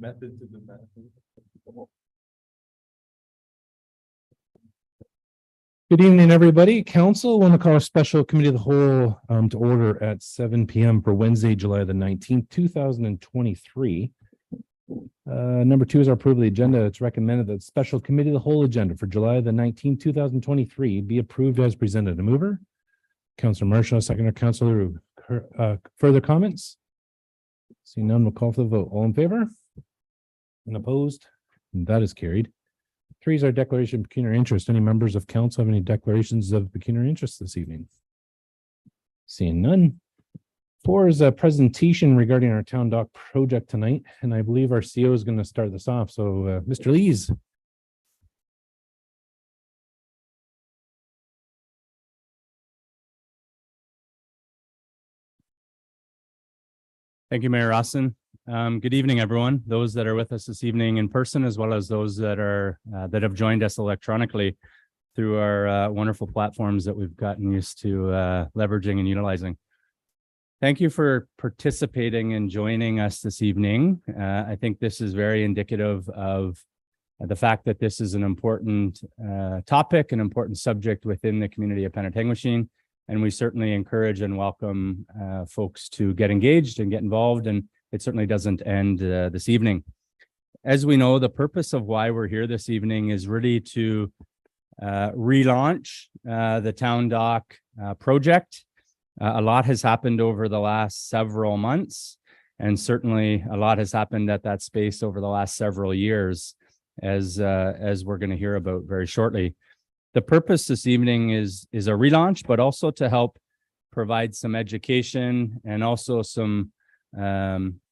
Method to the madness. Good evening, everybody. Council want to call a special committee of the whole to order at 7 p.m. for Wednesday, July the 19th, 2023. Number 2 is our approval of the agenda. It's recommended that special committee of the whole agenda for July the 19th, 2023 be approved as presented. A mover, Councilor Marshall, seconder, Councilor further comments? Seeing none, we'll call for the vote. All in favor? And opposed? And that is carried. 3 is our declaration of pecuniary interest. Any members of council have any declarations of pecuniary interest this evening? Seeing none. 4 is a presentation regarding our town dock project tonight, and I believe our CEO is going to start this off. So, Mr. Lees. Thank you, Mayor Rawson. Good evening, everyone. Those that are with us this evening in person, as well as those that are that have joined us electronically through our wonderful platforms that we've gotten used to leveraging and utilizing. Thank you for participating and joining us this evening. I think this is very indicative of the fact that this is an important topic, an important subject within the community of Penetanguishene. And we certainly encourage and welcome folks to get engaged and get involved. And it certainly doesn't end this evening. As we know, the purpose of why we're here this evening is really to relaunch the Town Dock project. A lot has happened over the last several months, and certainly a lot has happened at that space over the last several years, as we're going to hear about very shortly. The purpose this evening is a relaunch, but also to help provide some education and also some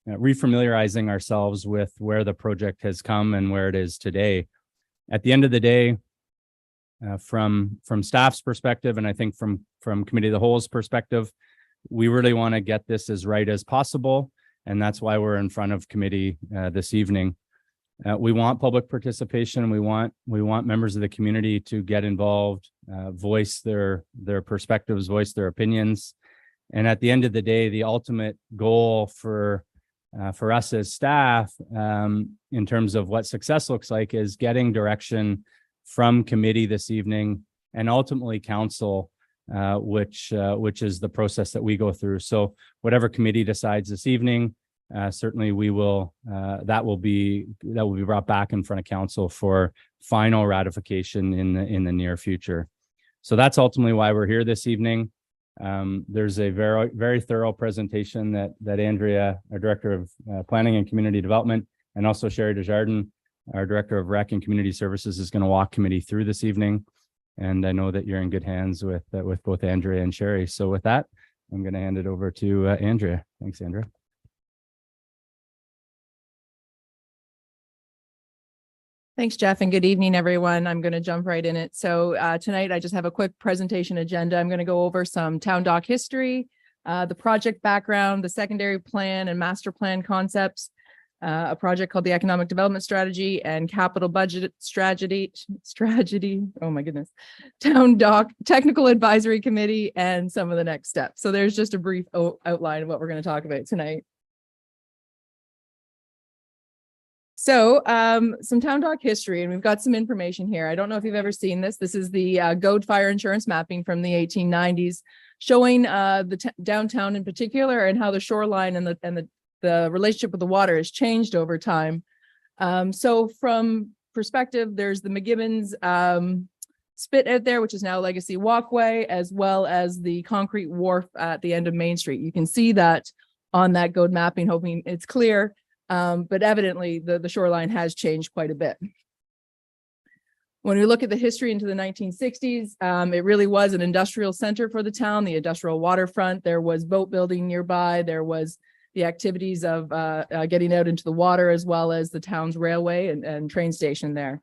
refamiliarizing ourselves with where the project has come and where it is today. At the end of the day, from staff's perspective, and I think from committee of the whole's perspective, we really want to get this as right as possible, and that's why we're in front of committee this evening. We want public participation. We want members of the community to get involved, voice their perspectives, voice their opinions. And at the end of the day, the ultimate goal for us as staff, in terms of what success looks like, is getting direction from committee this evening and ultimately council, which is the process that we go through. So whatever committee decides this evening, certainly we will that will be brought back in front of council for final ratification in the near future. So that's ultimately why we're here this evening. There's a very, very thorough presentation that Andrea, our Director of Planning and Community Development, and also Sherry Desjardins, our Director of Rec and Community Services, is going to walk committee through this evening. And I know that you're in good hands with both Andrea and Sherry. So with that, I'm going to hand it over to Andrea. Thanks, Andrea. Thanks, Jeff, and good evening, everyone. I'm going to jump right in it. So tonight, I just have a quick presentation agenda. I'm going to go over some town dock history, the project background, the secondary plan and master plan concepts, a project called the Economic Development Strategy and Capital Budget Strategy. Oh my goodness. Town Dock Technical Advisory Committee, and some of the next steps. So there's just a brief outline of what we're going to talk about tonight. So some town dock history, and we've got some information here. I don't know if you've ever seen this. This is the GOAD fire insurance mapping from the 1890s, showing the downtown in particular and how the shoreline and the relationship with the water has changed over time. So from perspective, there's the McGibbons spit out there, which is now Legacy Walkway, as well as the concrete wharf at the end of Main Street. You can see that on that GOAD mapping, hoping it's clear. But evidently the shoreline has changed quite a bit. When we look at the history into the 1960s, it really was an industrial center for the town, the industrial waterfront. There was boat building nearby. There was the activities of getting out into the water, as well as the town's railway and train station there.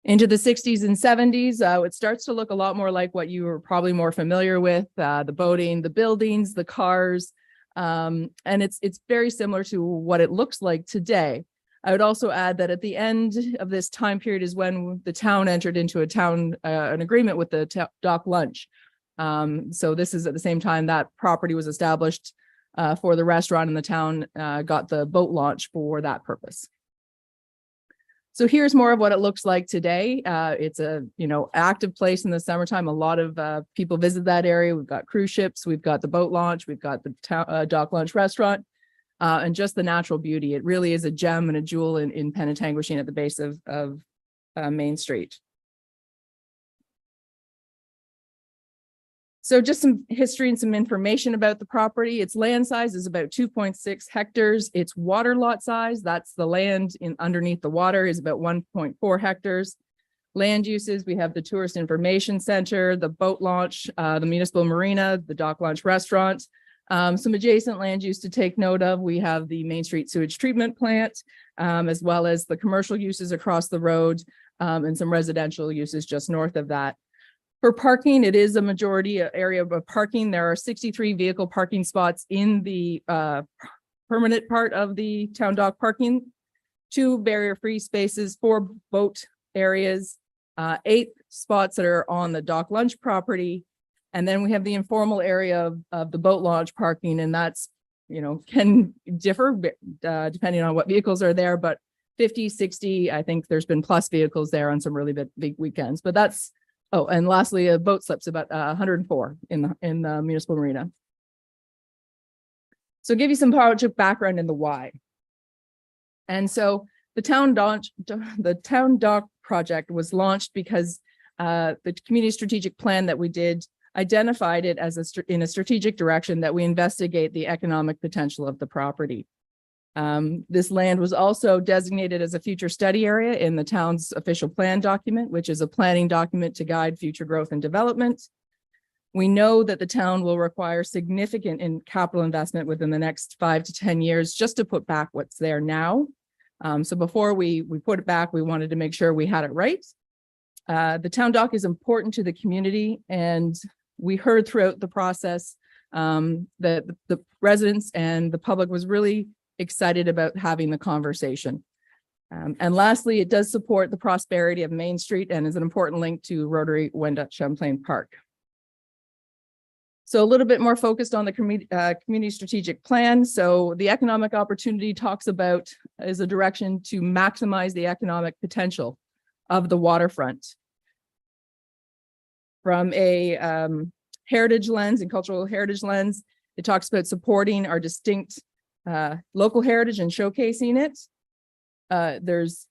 Into the 60s and 70s, it starts to look a lot more like what you were probably more familiar with, the boating, the buildings, the cars. And it's very similar to what it looks like today. I would also add that at the end of this time period is when the town entered into an agreement with the Dock Lunch. So this is at the same time that property was established for the restaurant, and the town got the boat launch for that purpose. So here's more of what it looks like today. It's a, active place in the summertime. A lot of people visit that area. We've got cruise ships, we've got the boat launch, we've got the dock launch restaurant, and just the natural beauty. It really is a gem and a jewel in Penetanguishene at the base of Main Street. So just some history and some information about the property. Its land size is about 2.6 hectares. Its water lot size, that's the land underneath the water, is about 1.4 hectares. Land uses, we have the Tourist Information Center, the boat launch, the municipal marina, the dock launch restaurant. Some adjacent land use to take note of. We have the Main Street sewage treatment plant, as well as the commercial uses across the road, and some residential uses just north of that. For parking, it is a majority area of parking. There are 63 vehicle parking spots in the permanent part of the town dock parking, 2 barrier-free spaces, 4 boat areas, 8 spots that are on the dock lunch property. And then we have the informal area of the boat launch parking, and that's, can differ depending on what vehicles are there, but 50, 60, I think there's been plus vehicles there on some really big weekends, but that's. Oh, and lastly, a boat slips about 104 in the municipal marina. So give you some project background in the why. And so the town dock project was launched because the community strategic plan that we did identified it as in a strategic direction that we investigate the economic potential of the property. This land was also designated as a future study area in the town's official plan document, which is a planning document to guide future growth and development. We know that the town will require significant capital investment within the next 5 to 10 years just to put back what's there now. So before we put it back, we wanted to make sure we had it right. The town dock is important to the community, and we heard throughout the process that the residents and the public was really excited about having the conversation. And lastly, it does support the prosperity of Main Street and is an important link to Rotary Wendat Champlain Park. So a little bit more focused on the community strategic plan. So the economic opportunity talks about is a direction to maximize the economic potential of the waterfront. From a heritage lens and cultural heritage lens, it talks about supporting our distinct local heritage and showcasing it. There's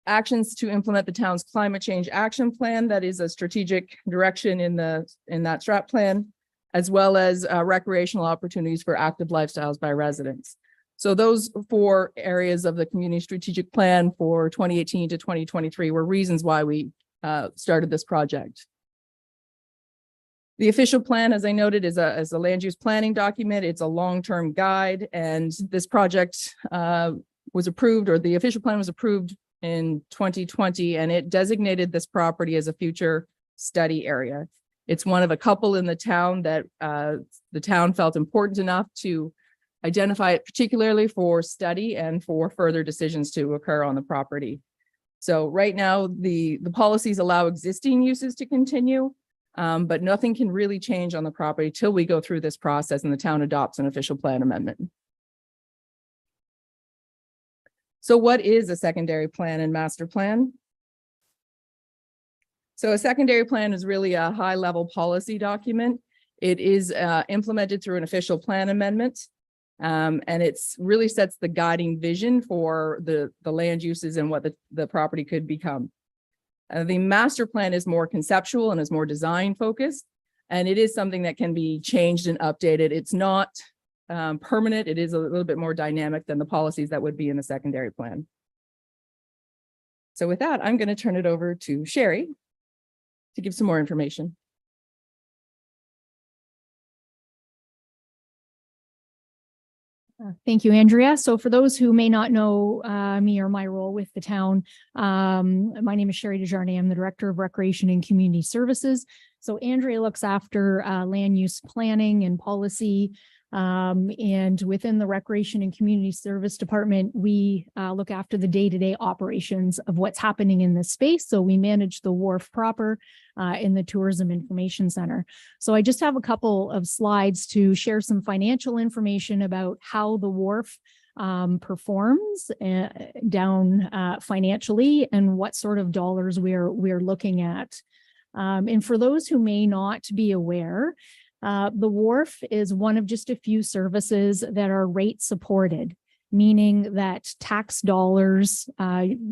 actions to implement the town's climate change action plan. That is a strategic direction in that strat plan, as well as recreational opportunities for active lifestyles by residents. So those 4 areas of the community strategic plan for 2018 to 2023 were reasons why we started this project. The official plan, as I noted, is a land use planning document. It's a long-term guide, and this project was approved, or the official plan was approved in 2020, and it designated this property as a future study area. It's one of a couple in the town that the town felt important enough to identify it particularly for study and for further decisions to occur on the property. So right now, the policies allow existing uses to continue, but nothing can really change on the property till we go through this process and the town adopts an official plan amendment. So what is a secondary plan and master plan? So a secondary plan is really a high-level policy document. It is implemented through an official plan amendment, and it's really sets the guiding vision for the land uses and what the property could become. The master plan is more conceptual and is more design focused, and it is something that can be changed and updated. It's not permanent. It is a little bit more dynamic than the policies that would be in the secondary plan. So with that, I'm going to turn it over to Sherry to give some more information. Thank you, Andrea. So for those who may not know me or my role with the town, my name is Sherry Desjardins. I'm the Director of Recreation and Community Services. So Andrea looks after land use planning and policy And within the Recreation and Community Service Department, we look after the day-to-day operations of what's happening in this space. So we manage the wharf proper in the Tourism Information Center. So I just have a couple of slides to share some financial information about how the wharf performs down financially and what sort of dollars we're looking at. And for those who may not be aware, the wharf is one of just a few services that are rate supported, meaning that tax dollars,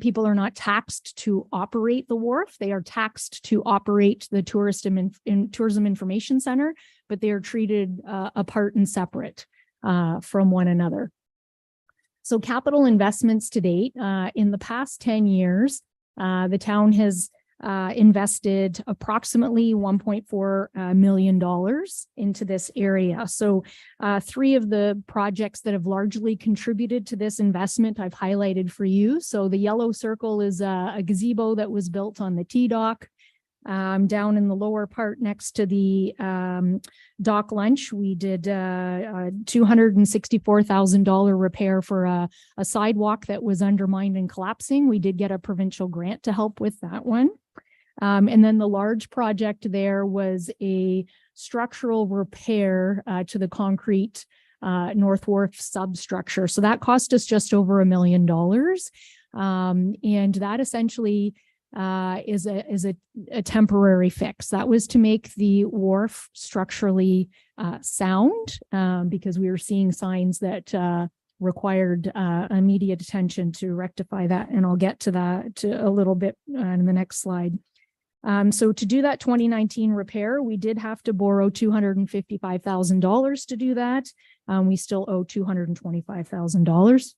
people are not taxed to operate the wharf. They are taxed to operate the Tourism Information Center, but they are treated apart and separate from one another. So capital investments to date, in the past 10 years, the town has invested approximately $1.4 million into this area. So 3 of the projects that have largely contributed to this investment I've highlighted for you. So the yellow circle is a gazebo that was built on the T-dock. Down in the lower part next to the dock lunch, we did a $264,000 repair for a sidewalk that was undermined and collapsing. We did get a provincial grant to help with that one. And then the large project there was a structural repair to the concrete North Wharf substructure. So that cost us just over $1 million. And that essentially is a temporary fix. That was to make the wharf structurally sound because we were seeing signs that required immediate attention to rectify that. And I'll get to that a little bit in the next slide. So to do that 2019 repair, we did have to borrow $255,000 to do that. We still owe $225,000.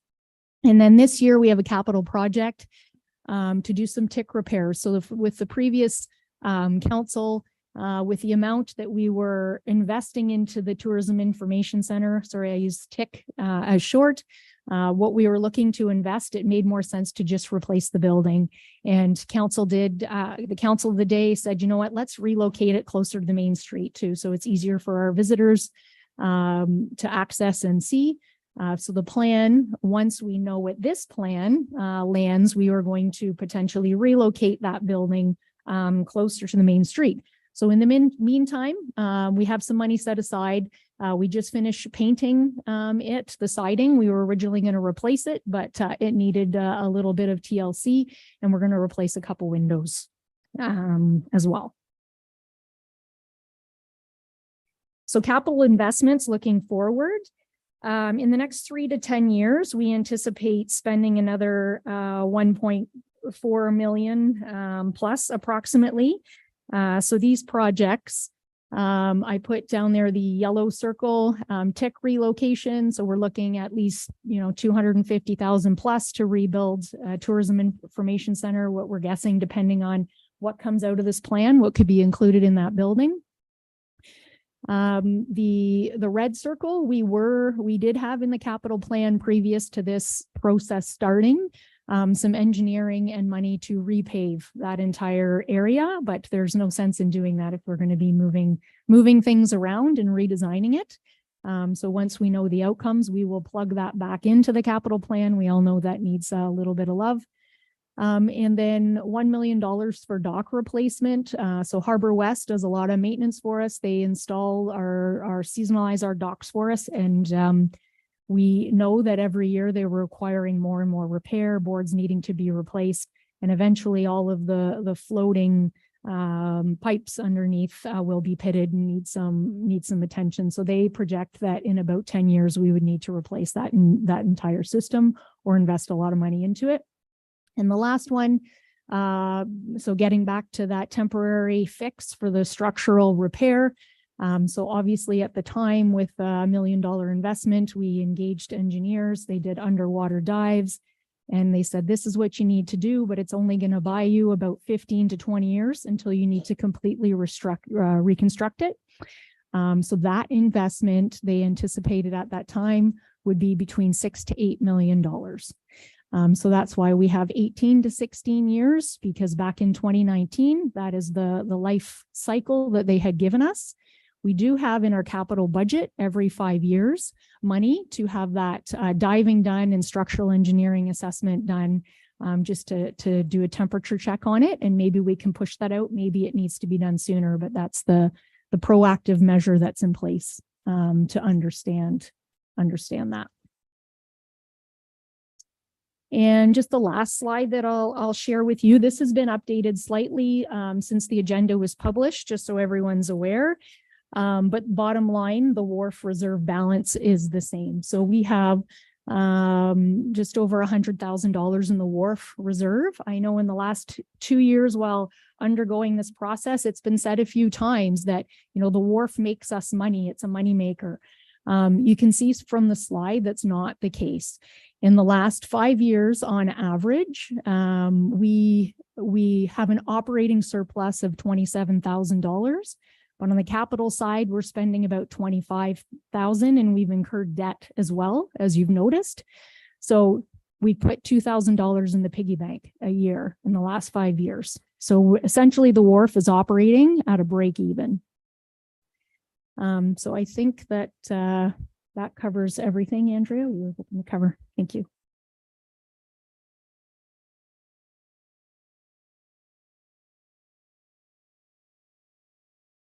And then this year we have a capital project to do some tick repairs. So with the previous council, with the amount that we were investing into the Tourism Information Center, sorry, I use tick as short, what we were looking to invest, it made more sense to just replace the building. And council did, the council of the day said, you know what, let's relocate it closer to the main street too. So it's easier for our visitors to access and see. So the plan, once we know what this plan lands, we are going to potentially relocate that building closer to the main street. So in the meantime, we have some money set aside. We just finished painting the siding. We were originally going to replace it, but it needed a little bit of TLC, and we're going to replace a couple windows as well. So capital investments looking forward. In the next 3 to 10 years, we anticipate spending another 1.4 million plus approximately. So these projects, I put down there the yellow circle, tick relocation. So we're looking at least, 250,000 plus to rebuild Tourism Information Center, what we're guessing, depending on what comes out of this plan, what could be included in that building. The red circle, we did have in the capital plan previous to this process starting, some engineering and money to repave that entire area, but there's no sense in doing that if we're going to be moving things around and redesigning it. So once we know the outcomes, we will plug that back into the capital plan. We all know that needs a little bit of love. And then $1 million for dock replacement. So Harbor West does a lot of maintenance for us. They install seasonalize our docks for us. And we know that every year they were requiring more and more repair, boards needing to be replaced. And eventually all of the floating pipes underneath will be pitted and need some attention. So they project that in about 10 years, we would need to replace that entire system or invest a lot of money into it. And the last one, so getting back to that temporary fix for the structural repair. So obviously at the time with $1 million investment, we engaged engineers. They did underwater dives and they said, this is what you need to do, but it's only going to buy you about 15 to 20 years until you need to completely reconstruct it. So that investment they anticipated at that time would be between $6 to $8 million. So that's why we have 18 to 16 years, because back in 2019, that is the life cycle that they had given us. We do have in our capital budget every 5 years money to have that diving done and structural engineering assessment done, just to do a temperature check on it. And maybe we can push that out. Maybe it needs to be done sooner, but that's the proactive measure that's in place to understand that. And just the last slide that I'll share with you. This has been updated slightly since the agenda was published, just so everyone's aware. But bottom line, the wharf reserve balance is the same. So we have just over $100,000 in the wharf reserve. I know in the last 2 years while undergoing this process, it's been said a few times that, you know, the wharf makes us money. It's a money maker. You can see from the slide that's not the case. In the last 5 years, on average, we have an operating surplus of $27,000. But on the capital side, we're spending about $25,000, and we've incurred debt as well, as you've noticed. So we put $2,000 in the piggy bank a year in the last 5 years. So essentially the wharf is operating at a break even. So I think that that covers everything. Andrea, we were hoping to cover. Thank you.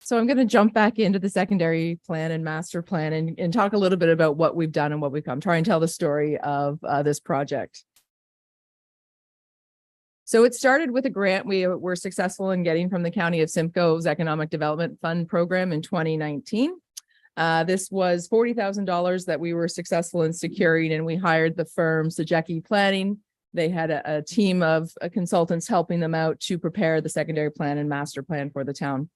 So I'm going to jump back into the secondary plan and master plan and talk a little bit about what we've done and what we've come, try and tell the story of this project. So it started with a grant we were successful in getting from the County of Simcoe's Economic Development Fund program in 2019. This was $40,000 that we were successful in securing, and we hired the firm Sajecki Planning. They had a team of consultants helping them out to prepare the secondary plan and master plan for the town.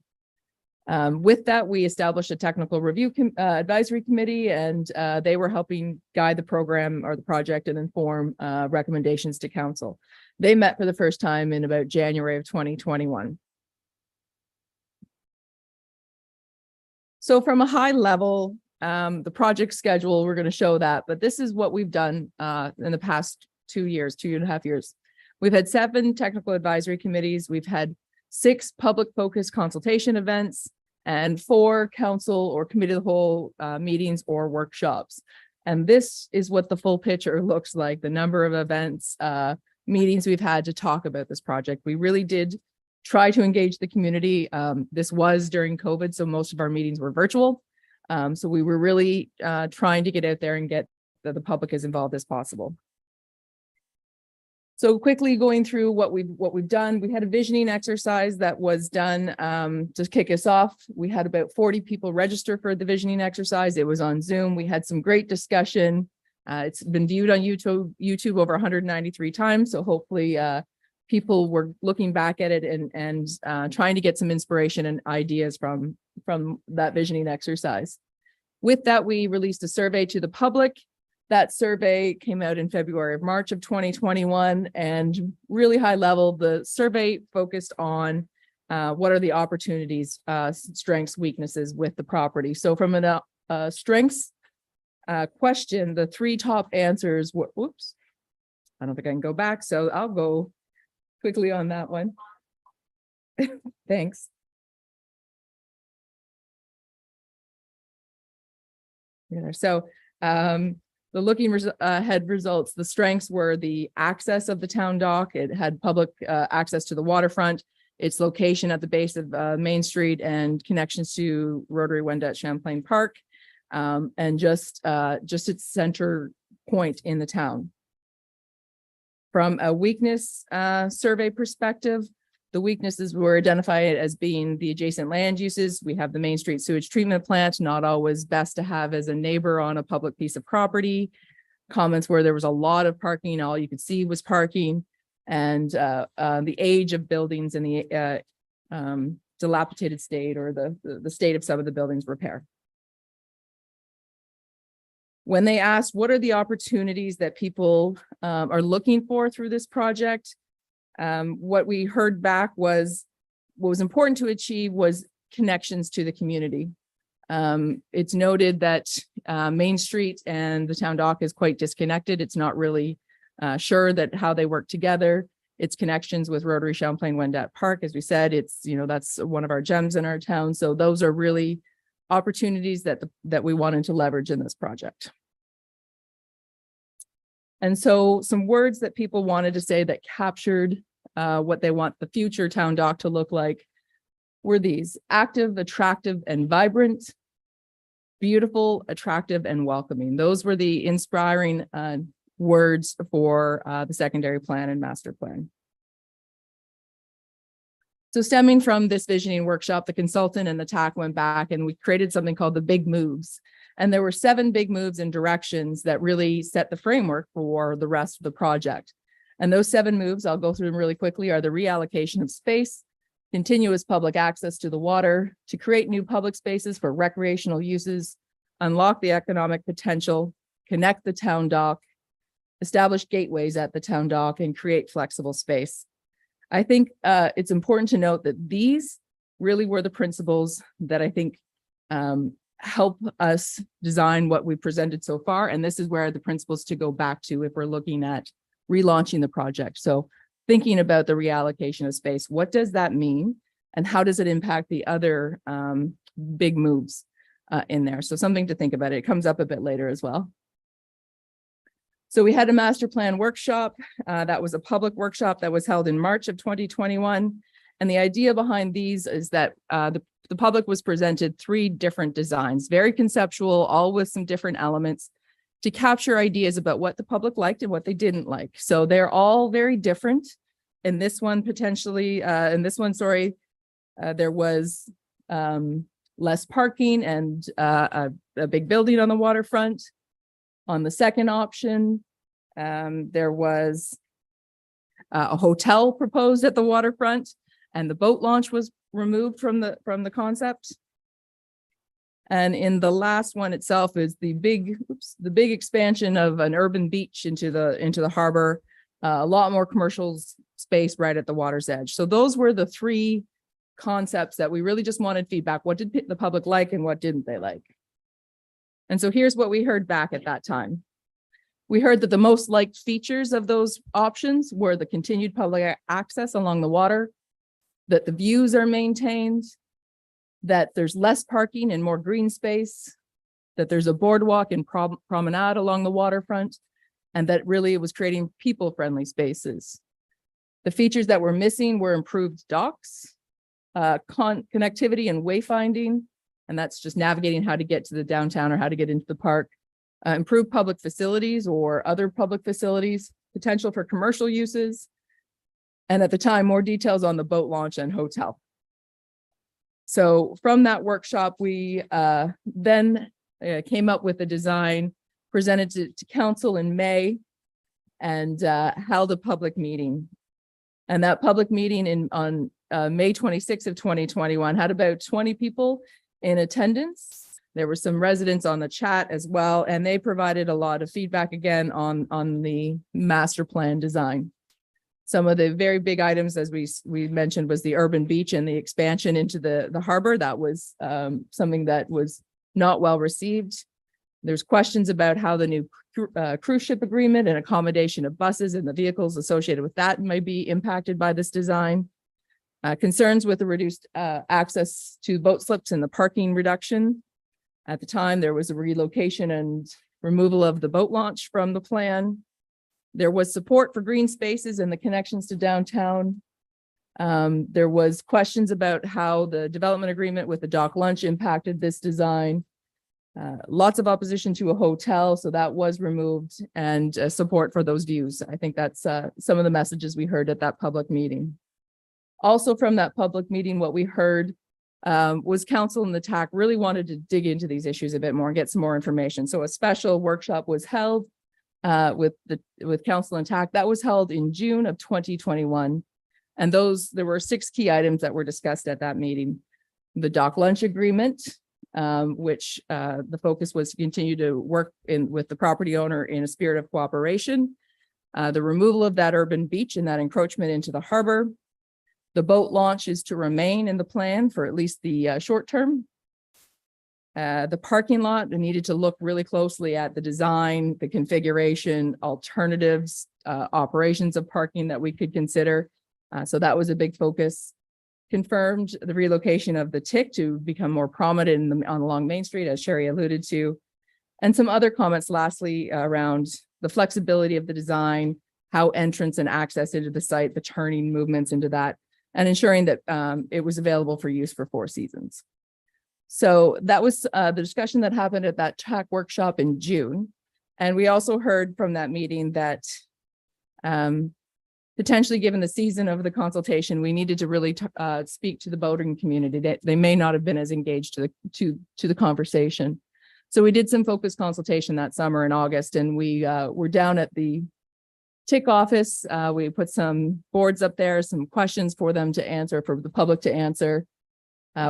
With that, we established a technical review advisory committee, and they were helping guide the program or the project and inform recommendations to council. They met for the first time in about January of 2021. So from a high level, the project schedule, we're going to show that, but this is what we've done in the past 2 years, 2.5 years. We've had 7 technical advisory committees. We've had 6 public focus consultation events and 4 council or committee of the whole meetings or workshops. And this is what the full picture looks like, the number of events, meetings we've had to talk about this project. We really did try to engage the community. This was during COVID, so most of our meetings were virtual. So we were really trying to get out there and get the public as involved as possible. So quickly going through what we've done, we had a visioning exercise that was done to kick us off. We had about 40 people register for the visioning exercise. It was on Zoom. We had some great discussion. It's been viewed on YouTube over 193 times. So hopefully people were looking back at it and trying to get some inspiration and ideas from that visioning exercise. With that, we released a survey to the public. That survey came out in February of March of 2021, and really high level, the survey focused on what are the opportunities, strengths, weaknesses with the property. So from a strengths question, the 3 top answers were, whoops, I don't think I can go back, so I'll go quickly on that one. Thanks. So the looking ahead results, the strengths were the access of the town dock. It had public access to the waterfront, its location at the base of Main Street and connections to Rotary Wendat Champlain Park, and just its center point in the town. From a weakness survey perspective, the weaknesses were identified as being the adjacent land uses. We have the Main Street sewage treatment plant, not always best to have as a neighbor on a public piece of property. Comments where there was a lot of parking, all you could see was parking, and the age of buildings and the dilapidated state or the state of some of the buildings' repair. When they asked what are the opportunities that people are looking for through this project, what we heard back was what was important to achieve was connections to the community. It's noted that Main Street and the town dock is quite disconnected. It's not really sure that how they work together. Its connections with Rotary Champlain Wendat Park, as we said, it's, you know, that's one of our gems in our town. So those are really opportunities that we wanted to leverage in this project. And so some words that people wanted to say that captured what they want the future town dock to look like were these: active, attractive, and vibrant, beautiful, attractive, and welcoming. Those were the inspiring words for the secondary plan and master plan. So stemming from this visioning workshop, the consultant and the TAC went back and we created something called the big moves. And there were 7 big moves and directions that really set the framework for the rest of the project. And those 7 moves, I'll go through them really quickly, are the reallocation of space, continuous public access to the water, to create new public spaces for recreational uses, unlock the economic potential, connect the town dock, establish gateways at the town dock, and create flexible space. I think it's important to note that these really were the principles that I think help us design what we presented so far. And this is where the principles to go back to if we're looking at relaunching the project. So thinking about the reallocation of space, what does that mean? And how does it impact the other big moves in there? So something to think about. It comes up a bit later as well. So we had a master plan workshop. That was a public workshop that was held in March of 2021. And the idea behind these is that the public was presented 3 different designs, very conceptual, all with some different elements to capture ideas about what the public liked and what they didn't like. So they're all very different. In this one, potentially, there was less parking and a big building on the waterfront. On the second option, there was a hotel proposed at the waterfront, and the boat launch was removed from the concept. And in the last one itself is the big expansion of an urban beach into the harbor, a lot more commercial space right at the water's edge. So those were the 3 concepts that we really just wanted feedback. What did the public like and what didn't they like? And so here's what we heard back at that time. We heard that the most liked features of those options were the continued public access along the water, that the views are maintained, that there's less parking and more green space, that there's a boardwalk and promenade along the waterfront, and that really it was creating people-friendly spaces. The features that were missing were improved docks, connectivity and wayfinding, and that's just navigating how to get to the downtown or how to get into the park, improved public facilities or other public facilities, potential for commercial uses, and at the time, more details on the boat launch and hotel. So from that workshop, we then came up with a design, presented to council in May, and held a public meeting. And that public meeting on May 26th of 2021 had about 20 people in attendance. There were some residents on the chat as well, and they provided a lot of feedback again on the master plan design. Some of the very big items, as we mentioned, was the urban beach and the expansion into the harbor. That was something that was not well received. There's questions about how the new cruise ship agreement and accommodation of buses and the vehicles associated with that may be impacted by this design. Concerns with the reduced access to boat slips and the parking reduction. At the time, there was a relocation and removal of the boat launch from the plan. There was support for green spaces and the connections to downtown. There was questions about how the development agreement with the dock lunch impacted this design. Lots of opposition to a hotel, so that was removed, and support for those views. I think that's some of the messages we heard at that public meeting. Also from that public meeting, what we heard was council and the TAC really wanted to dig into these issues a bit more and get some more information. So a special workshop was held with council and TAC. That was held in June of 2021. And there were 6 key items that were discussed at that meeting. The dock lunch agreement, which the focus was to continue to work with the property owner in a spirit of cooperation. The removal of that urban beach and that encroachment into the harbor. The boat launch is to remain in the plan for at least the short term. The parking lot, we needed to look really closely at the design, the configuration, alternatives, operations of parking that we could consider. So that was a big focus. confirmed the relocation of the TIC to become more prominent along Main Street, as Sherry alluded to. And some other comments lastly around the flexibility of the design, how entrance and access into the site, the turning movements into that, and ensuring that it was available for use for 4 seasons. So that was the discussion that happened at that TAC workshop in June. And we also heard from that meeting that potentially, given the season of the consultation, we needed to really speak to the boating community. They may not have been as engaged to the conversation. So we did some focused consultation that summer in August, and we were down at the TIC office. We put some boards up there, some questions for them to answer, for the public to answer.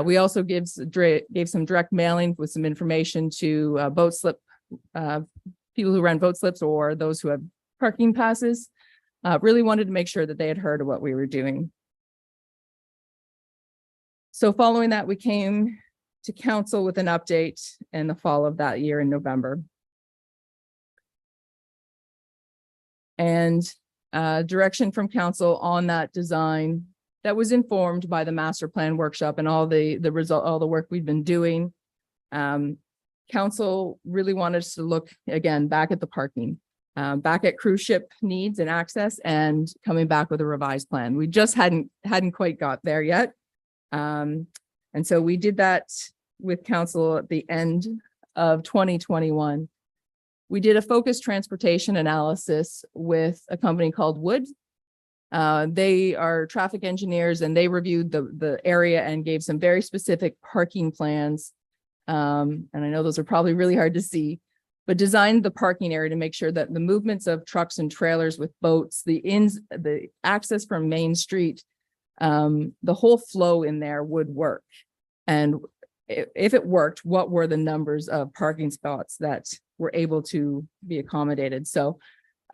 We also gave some direct mailing with some information to boat slip people who run boat slips or those who have parking passes. Really wanted to make sure that they had heard of what we were doing. So following that, we came to council with an update in the fall of that year in November. And direction from council on that design that was informed by the master plan workshop and all the work we've been doing. Council really wanted us to look again back at the parking, back at cruise ship needs and access, and coming back with a revised plan. We just hadn't quite got there yet. And so we did that with council at the end of 2021. We did a focused transportation analysis with a company called Wood. They are traffic engineers, and they reviewed the area and gave some very specific parking plans. And I know those are probably really hard to see, but designed the parking area to make sure that the movements of trucks and trailers with boats, the access from Main Street, the whole flow in there would work. And if it worked, what were the numbers of parking spots that were able to be accommodated? So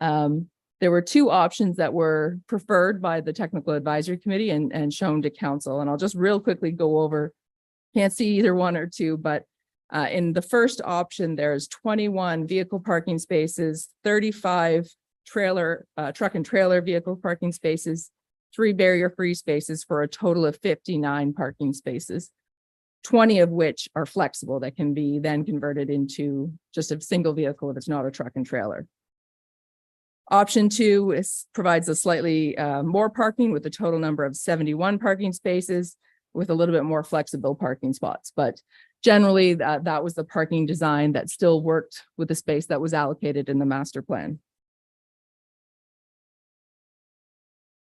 there were 2 options that were preferred by the technical advisory committee and shown to council. And I'll just real quickly go over, can't see either 1 or 2, but in the first option, there's 21 vehicle parking spaces, 35 truck and trailer vehicle parking spaces, 3 barrier-free spaces for a total of 59 parking spaces, 20 of which are flexible that can be then converted into just a single vehicle if it's not a truck and trailer. Option 2 provides a slightly more parking with a total number of 71 parking spaces with a little bit more flexible parking spots. But generally, that was the parking design that still worked with the space that was allocated in the master plan.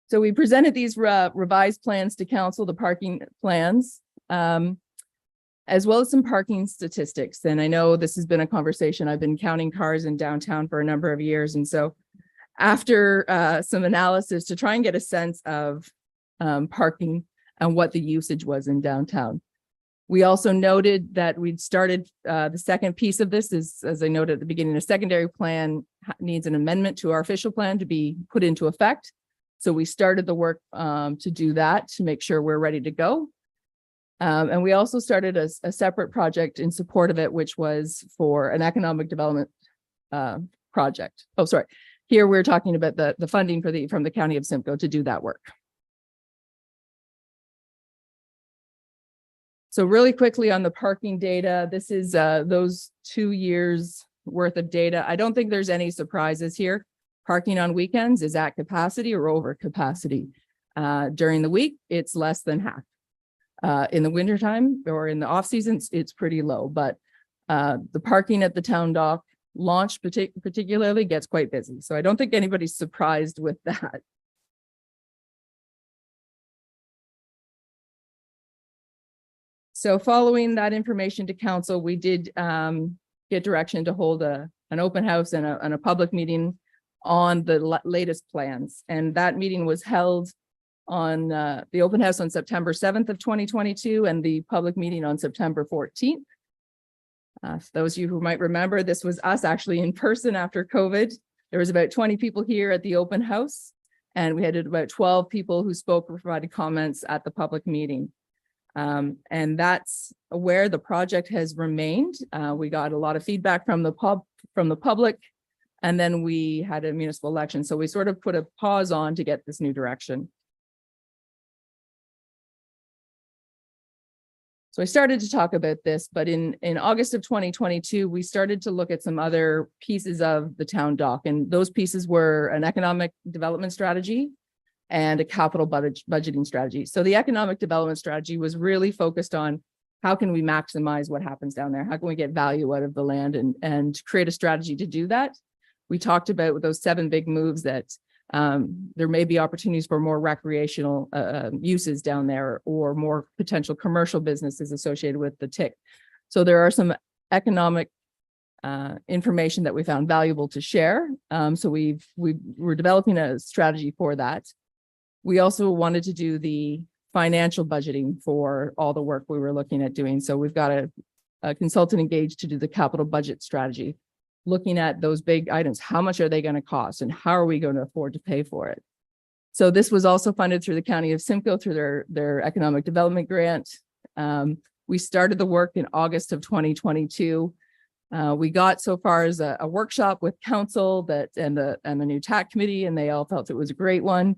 So we presented these revised plans to council, the parking plans, as well as some parking statistics. And I know this has been a conversation. I've been counting cars in downtown for a number of years. And so after some analysis to try and get a sense of parking and what the usage was in downtown. We also noted that we'd started the second piece of this is, as I noted at the beginning, a secondary plan needs an amendment to our official plan to be put into effect. So we started the work to do that, to make sure we're ready to go. And we also started a separate project in support of it, which was for an economic development project. Oh, sorry. Here we're talking about the funding from the County of Simcoe to do that work. So really quickly on the parking data, this is those 2 years worth of data. I don't think there's any surprises here. Parking on weekends is at capacity or over capacity. During the week, it's less than half. In the wintertime or in the off seasons, it's pretty low, but the parking at the town dock launch particularly gets quite busy. So I don't think anybody's surprised with that. So following that information to council, we did get direction to hold an open house and a public meeting on the latest plans. And that meeting was held on the open house on September 7th of 2022 and the public meeting on September 14th. For those of you who might remember, this was us actually in person after COVID. There was about 20 people here at the open house, and we had about 12 people who spoke or provided comments at the public meeting. And that's where the project has remained. We got a lot of feedback from the public, and then we had a municipal election. So we sort of put a pause on to get this new direction. So I started to talk about this, but in August of 2022, we started to look at some other pieces of the town dock. And those pieces were an economic development strategy and a capital budgeting strategy. So the economic development strategy was really focused on how can we maximize what happens down there? How can we get value out of the land and create a strategy to do that? We talked about those 7 big moves that there may be opportunities for more recreational uses down there or more potential commercial businesses associated with the TIC. So there are some economic information that we found valuable to share. So we're developing a strategy for that. We also wanted to do the financial budgeting for all the work we were looking at doing. So we've got a consultant engaged to do the capital budget strategy, looking at those big items. How much are they going to cost and how are we going to afford to pay for it? So this was also funded through the County of Simcoe through their economic development grant. We started the work in August of 2022. We got so far as a workshop with council and the new TAC committee, and they all felt it was a great one.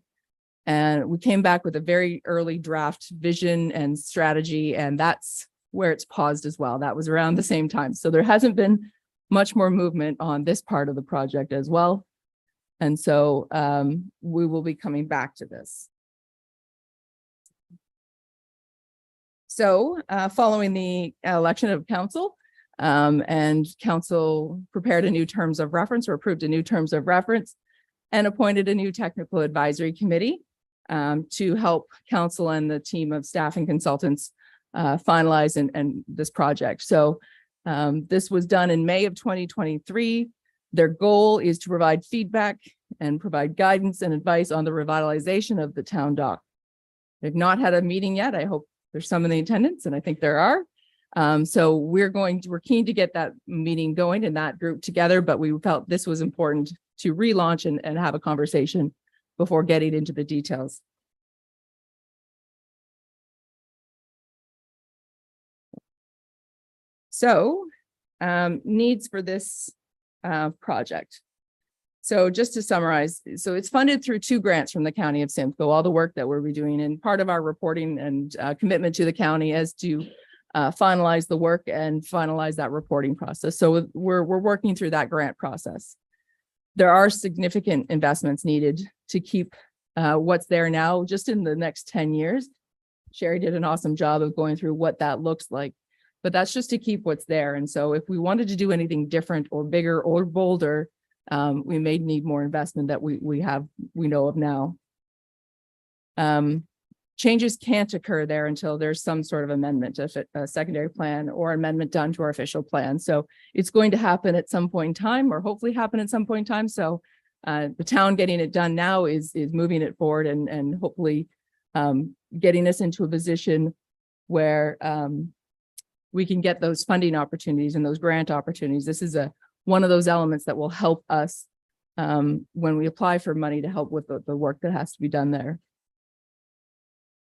And we came back with a very early draft vision and strategy, and that's where it's paused as well. That was around the same time. So there hasn't been much more movement on this part of the project as well. And so we will be coming back to this. So following the election of council, and council prepared a new terms of reference or approved a new terms of reference and appointed a new technical advisory committee to help council and the team of staff and consultants finalize and this project. So this was done in May of 2023. Their goal is to provide feedback and provide guidance and advice on the revitalization of the town dock. They've not had a meeting yet. I hope there's some in the attendance, and I think there are. So we're keen to get that meeting going and that group together, but we felt this was important to relaunch and have a conversation before getting into the details. So needs for this project. So just to summarize, so it's funded through 2 grants from the County of Simcoe, all the work that we'll be doing, and part of our reporting and commitment to the county is to finalize the work and finalize that reporting process. So we're working through that grant process. There are significant investments needed to keep what's there now just in the next 10 years. Sherry did an awesome job of going through what that looks like, but that's just to keep what's there. And so if we wanted to do anything different or bigger or bolder, we may need more investment that we know of now. Changes can't occur there until there's some sort of amendment, a secondary plan or amendment done to our official plan. So it's going to happen at some point in time, or hopefully happen at some point in time. So the town getting it done now is moving it forward and hopefully getting us into a position where we can get those funding opportunities and those grant opportunities. This is one of those elements that will help us when we apply for money to help with the work that has to be done there.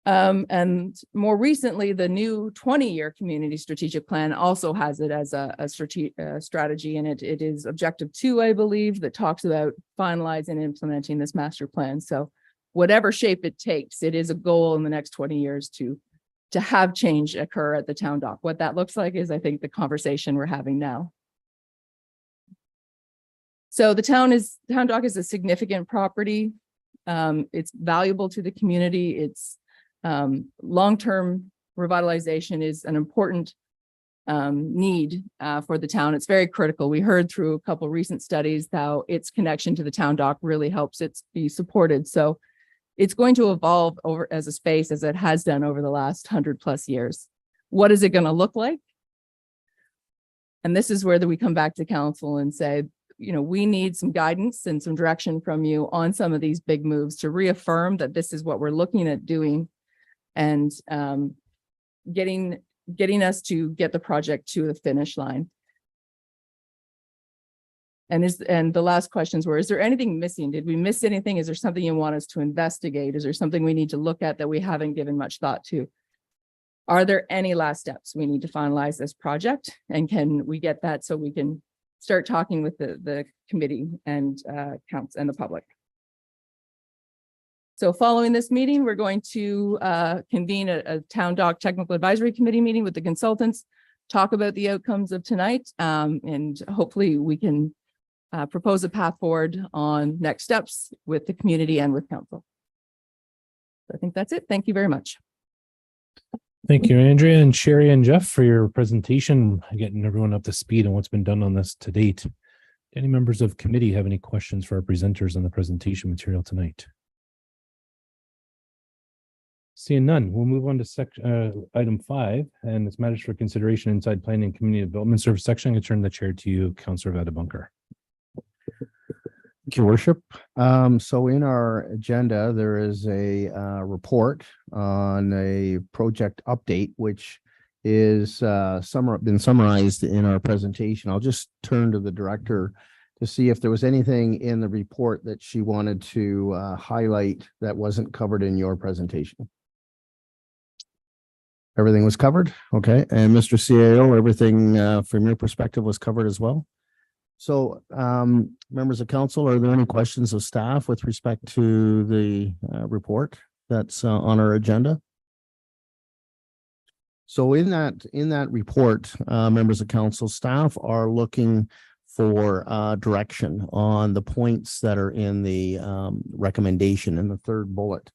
And more recently, the new 20-year community strategic plan also has it as a strategy, and it is objective 2, I believe, that talks about finalizing and implementing this master plan. So whatever shape it takes, it is a goal in the next 20 years to have change occur at the town dock. What that looks like is, I think, the conversation we're having now. So the town dock is a significant property. It's valuable to the community. It's long-term revitalization is an important need for the town. It's very critical. We heard through a couple of recent studies how its connection to the town dock really helps it be supported. So it's going to evolve over as a space as it has done over the last 100+ years. What is it going to look like? And this is where we come back to council and say, you know, we need some guidance and some direction from you on some of these big moves to reaffirm that this is what we're looking at doing, and getting us to get the project to the finish line. And the last questions were, is there anything missing? Did we miss anything? Is there something you want us to investigate? Is there something we need to look at that we haven't given much thought to? Are there any last steps we need to finalize this project? And can we get that so we can start talking with the committee and council and the public? So following this meeting, we're going to convene a Town Dock Technical Advisory Committee meeting with the consultants, talk about the outcomes of tonight, and hopefully we can propose a path forward on next steps with the community and with council. I think that's it. Thank you very much. Thank you, Andrea and Sherry and Jeff, for your presentation, getting everyone up to speed on what's been done on this to date. Do any members of committee have any questions for our presenters on the presentation material tonight? Seeing none, we'll move on to item 5, and it's matters for consideration inside planning and community development service section. I'm going to turn the chair to you, Councillor Vadabunker. Thank you, Worship. So in our agenda, there is a report on a project update, which is been summarized in our presentation. I'll just turn to the director to see if there was anything in the report that she wanted to highlight that wasn't covered in your presentation. Everything was covered? Okay. And Mr. CAO, everything from your perspective was covered as well? So, members of council, are there any questions of staff with respect to the report that's on our agenda? So in that report, members of council, staff are looking for direction on the points that are in the recommendation in the third bullet.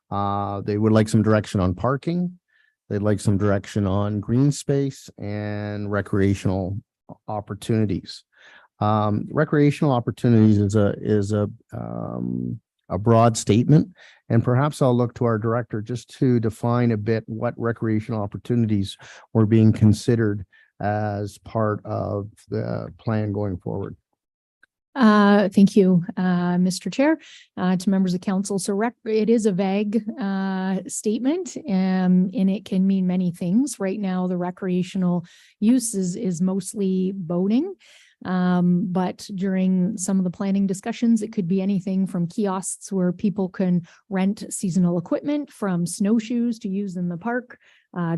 They would like some direction on parking. They'd like some direction on green space and recreational opportunities. Recreational opportunities is a broad statement, and perhaps I'll look to our director just to define a bit what recreational opportunities were being considered as part of the plan going forward. Thank you, Mr. Chair, to members of council. So it is a vague statement, and it can mean many things. Right now, the recreational use is mostly boating. But during some of the planning discussions, it could be anything from kiosks where people can rent seasonal equipment, from snowshoes to use in the park,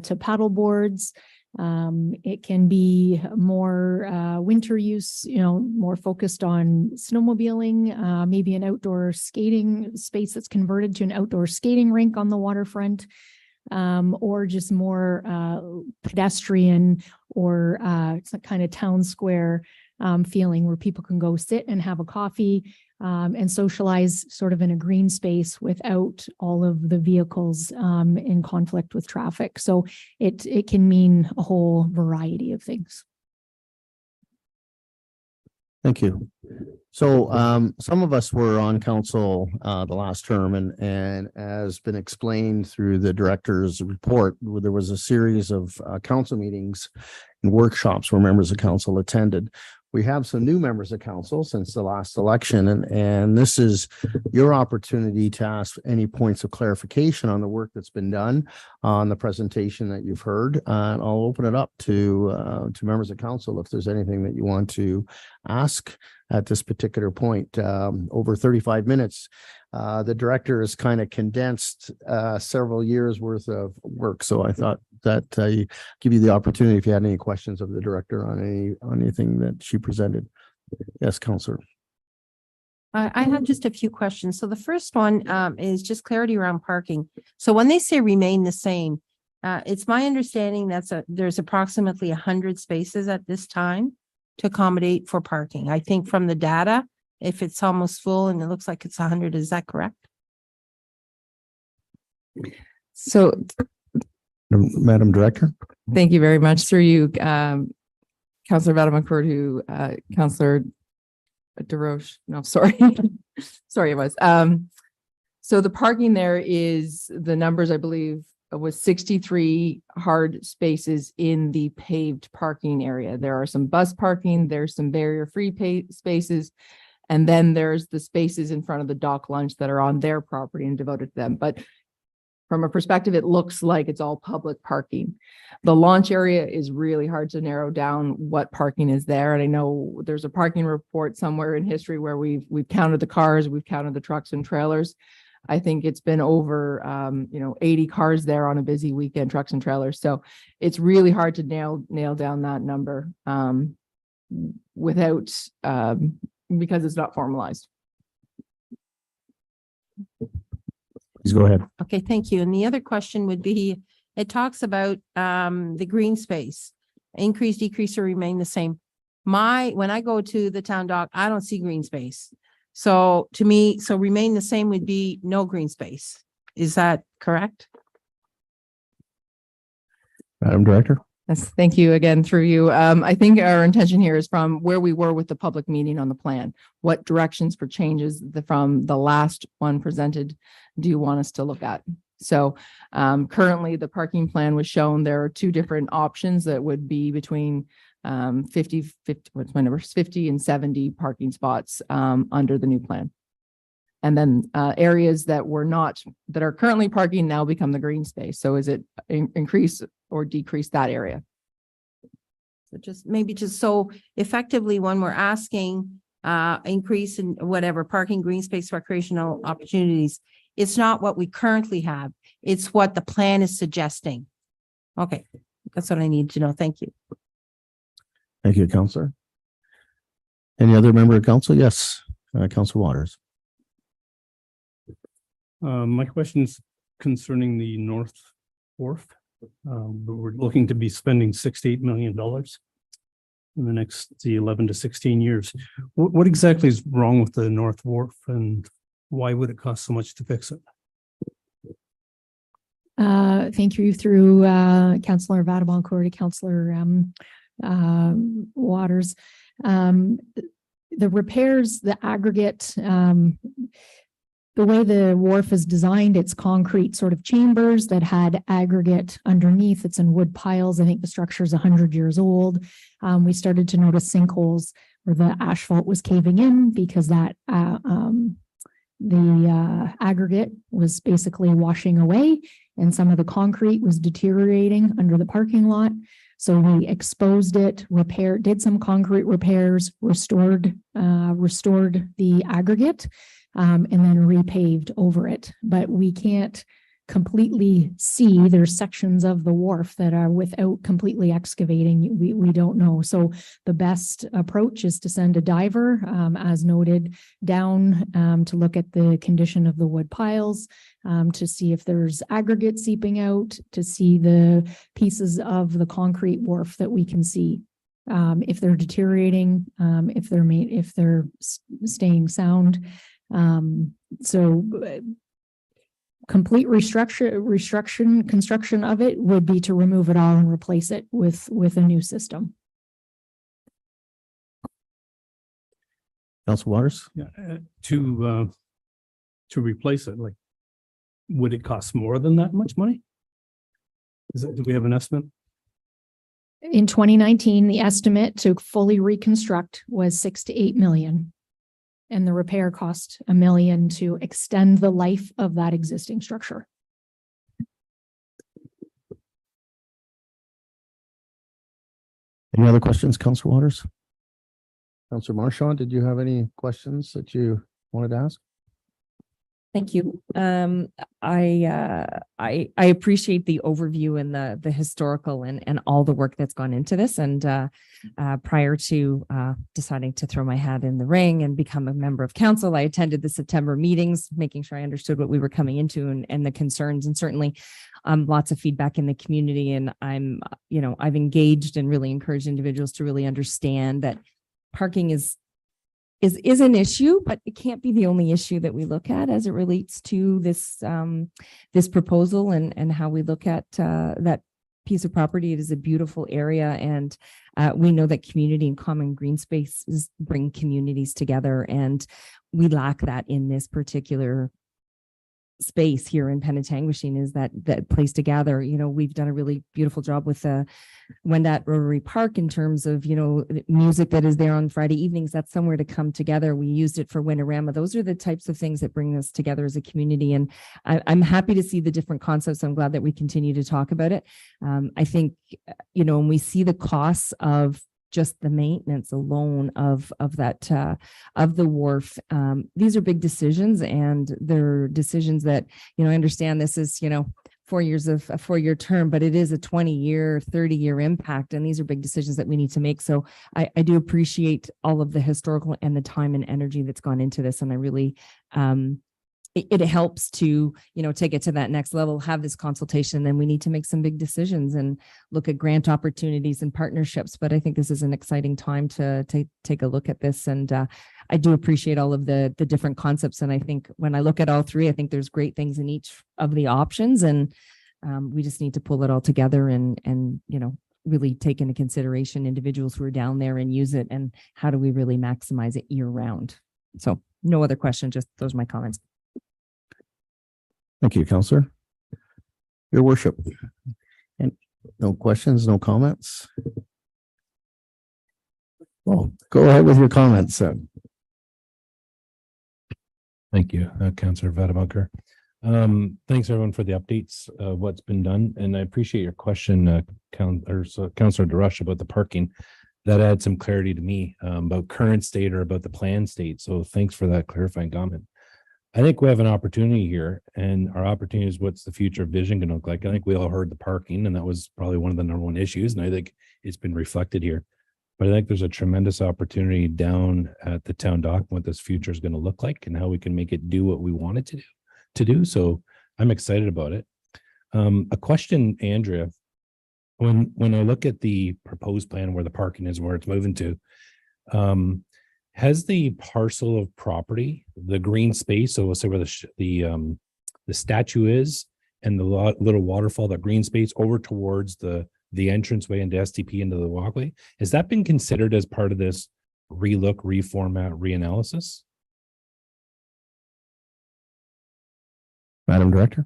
to paddle boards. It can be more winter use, more focused on snowmobiling, maybe an outdoor skating space that's converted to an outdoor skating rink on the waterfront. Or just more pedestrian or kind of town square feeling where people can go sit and have a coffee and socialize sort of in a green space without all of the vehicles in conflict with traffic. So it can mean a whole variety of things. Thank you. So some of us were on council the last term, and as been explained through the director's report, there was a series of council meetings and workshops where members of council attended. We have some new members of council since the last election, and this is your opportunity to ask any points of clarification on the work that's been done on the presentation that you've heard. And I'll open it up to members of council if there's anything that you want to ask at this particular point. Over 35 minutes. The director has kind of condensed several years worth of work. So I thought that give you the opportunity if you had any questions of the director on anything that she presented. Yes, Councillor. I have just a few questions. So the first one is just clarity around parking. So when they say remain the same, it's my understanding there's approximately 100 spaces at this time to accommodate for parking. I think from the data, if it's almost full and it looks like it's 100, is that correct? So Madam Director. thank you very much. Through you, Councillor Vadabunker, to Councillor DeRoche. No, sorry. Sorry, it was. So the parking there is, the numbers I believe was 63 hard spaces in the paved parking area. There are some bus parking, there's some barrier-free spaces, and then there's the spaces in front of the dock lunch that are on their property and devoted to them. But from a perspective, it looks like it's all public parking. The launch area is really hard to narrow down what parking is there. And I know there's a parking report somewhere in history where we've counted the cars, we've counted the trucks and trailers. I think it's been over 80 cars there on a busy weekend, trucks and trailers. So it's really hard to nail down that number without because it's not formalized. Please go ahead. Okay, thank you. And the other question would be, it talks about the green space, increase, decrease, or remain the same. When I go to the town dock, I don't see green space. So to me, so remain the same would be no green space. Is that correct? Madam Director? Yes, thank you again through you. I think our intention here is from where we were with the public meeting on the plan. What directions for changes from the last one presented do you want us to look at? So currently the parking plan was shown. There are two different options that would be between 50, what's my number, 50 and 70 parking spots under the new plan. And then areas that are currently parking now become the green space. So is it increase or decrease that area? So maybe so effectively when we're asking increase in whatever parking, green space, recreational opportunities, it's not what we currently have. It's what the plan is suggesting. Okay, that's what I need to know. Thank you. Thank you, Counselor. Any other member of council? Yes, Counselor Waters. My question is concerning the North Wharf. We're looking to be spending $68 million in the next 11 to 16 years. What exactly is wrong with the North Wharf, and why would it cost so much to fix it? Thank you through Councillor Vadaboncourt to Councillor Waters. The repairs, the aggregate, the way the wharf is designed, it's concrete sort of chambers that had aggregate underneath. It's in wood piles. I think the structure is 100 years old. We started to notice sinkholes where the asphalt was caving in because that the aggregate was basically washing away and some of the concrete was deteriorating under the parking lot. So we exposed it, did some concrete repairs, restored the aggregate, and then repaved over it. But we can't completely see. There's sections of the wharf that are without completely excavating. We don't know. So the best approach is to send a diver, as noted, down to look at the condition of the wood piles, to see if there's aggregate seeping out, to see the pieces of the concrete wharf that we can see. If they're deteriorating, if they're staying sound. Complete construction of it would be to remove it all and replace it with a new system. Councilor Waters? Yeah, to replace it, like, would it cost more than that much money? Do we have an estimate? In 2019, the estimate to fully reconstruct was 6 to 8 million. And the repair cost $1 million to extend the life of that existing structure. Any other questions, Councilor Waters? Councilor Marchand, did you have any questions that you wanted to ask? Thank you. I appreciate the overview and the historical and all the work that's gone into this. And prior to deciding to throw my hat in the ring and become a member of council, I attended the September meetings, making sure I understood what we were coming into and the concerns, and certainly lots of feedback in the community. And I've engaged and really encouraged individuals to really understand that parking is an issue, but it can't be the only issue that we look at as it relates to this this proposal and how we look at that piece of property. It is a beautiful area, and we know that community and common green spaces bring communities together, and we lack that in this particular space here in Penetanguishene, is that place to gather. We've done a really beautiful job with Wendat Rotary Park in terms of, music that is there on Friday evenings. That's somewhere to come together. We used it for Winterama. Those are the types of things that bring us together as a community. And I'm happy to see the different concepts. I'm glad that we continue to talk about it. I think, when we see the costs of just the maintenance alone of that of the wharf, these are big decisions, and they're decisions that, I understand this is 4 years of a 4-year term, but it is a 20-year, 30-year impact, and these are big decisions that we need to make. So I do appreciate all of the historical and the time and energy that's gone into this, and I really it helps to, take it to that next level, have this consultation, then we need to make some big decisions and look at grant opportunities and partnerships. But I think this is an exciting time to take a look at this. And I do appreciate all of the different concepts. And I think when I look at all three, I think there's great things in each of the options. And we just need to pull it all together and really take into consideration individuals who are down there and use it. And how do we really maximize it year round? So no other question, just those are my comments. Thank you, Counselor. Your worship. And no questions, no comments? Well, go ahead with your comments then. Thank you, Councillor Vadebunker. Thanks everyone for the updates, what's been done. And I appreciate your question, Councillor DeRush, about the parking. That adds some clarity to me about current state or about the planned state. So thanks for that clarifying comment. I think we have an opportunity here, and our opportunity is what's the future vision going to look like. I think we all heard the parking, and that was probably one of the number one issues. And I think it's been reflected here. But I think there's a tremendous opportunity down at the town dock, what this future is going to look like and how we can make it do what we want it to do. So I'm excited about it. A question, Andrea, when I look at the proposed plan where the parking is, where it's moving to, has the parcel of property, the green space, so we'll say where the statue is and the little waterfall, that green space over towards the entranceway into STP into the walkway, has that been considered as part of this relook, reformat, reanalysis? Madam Director.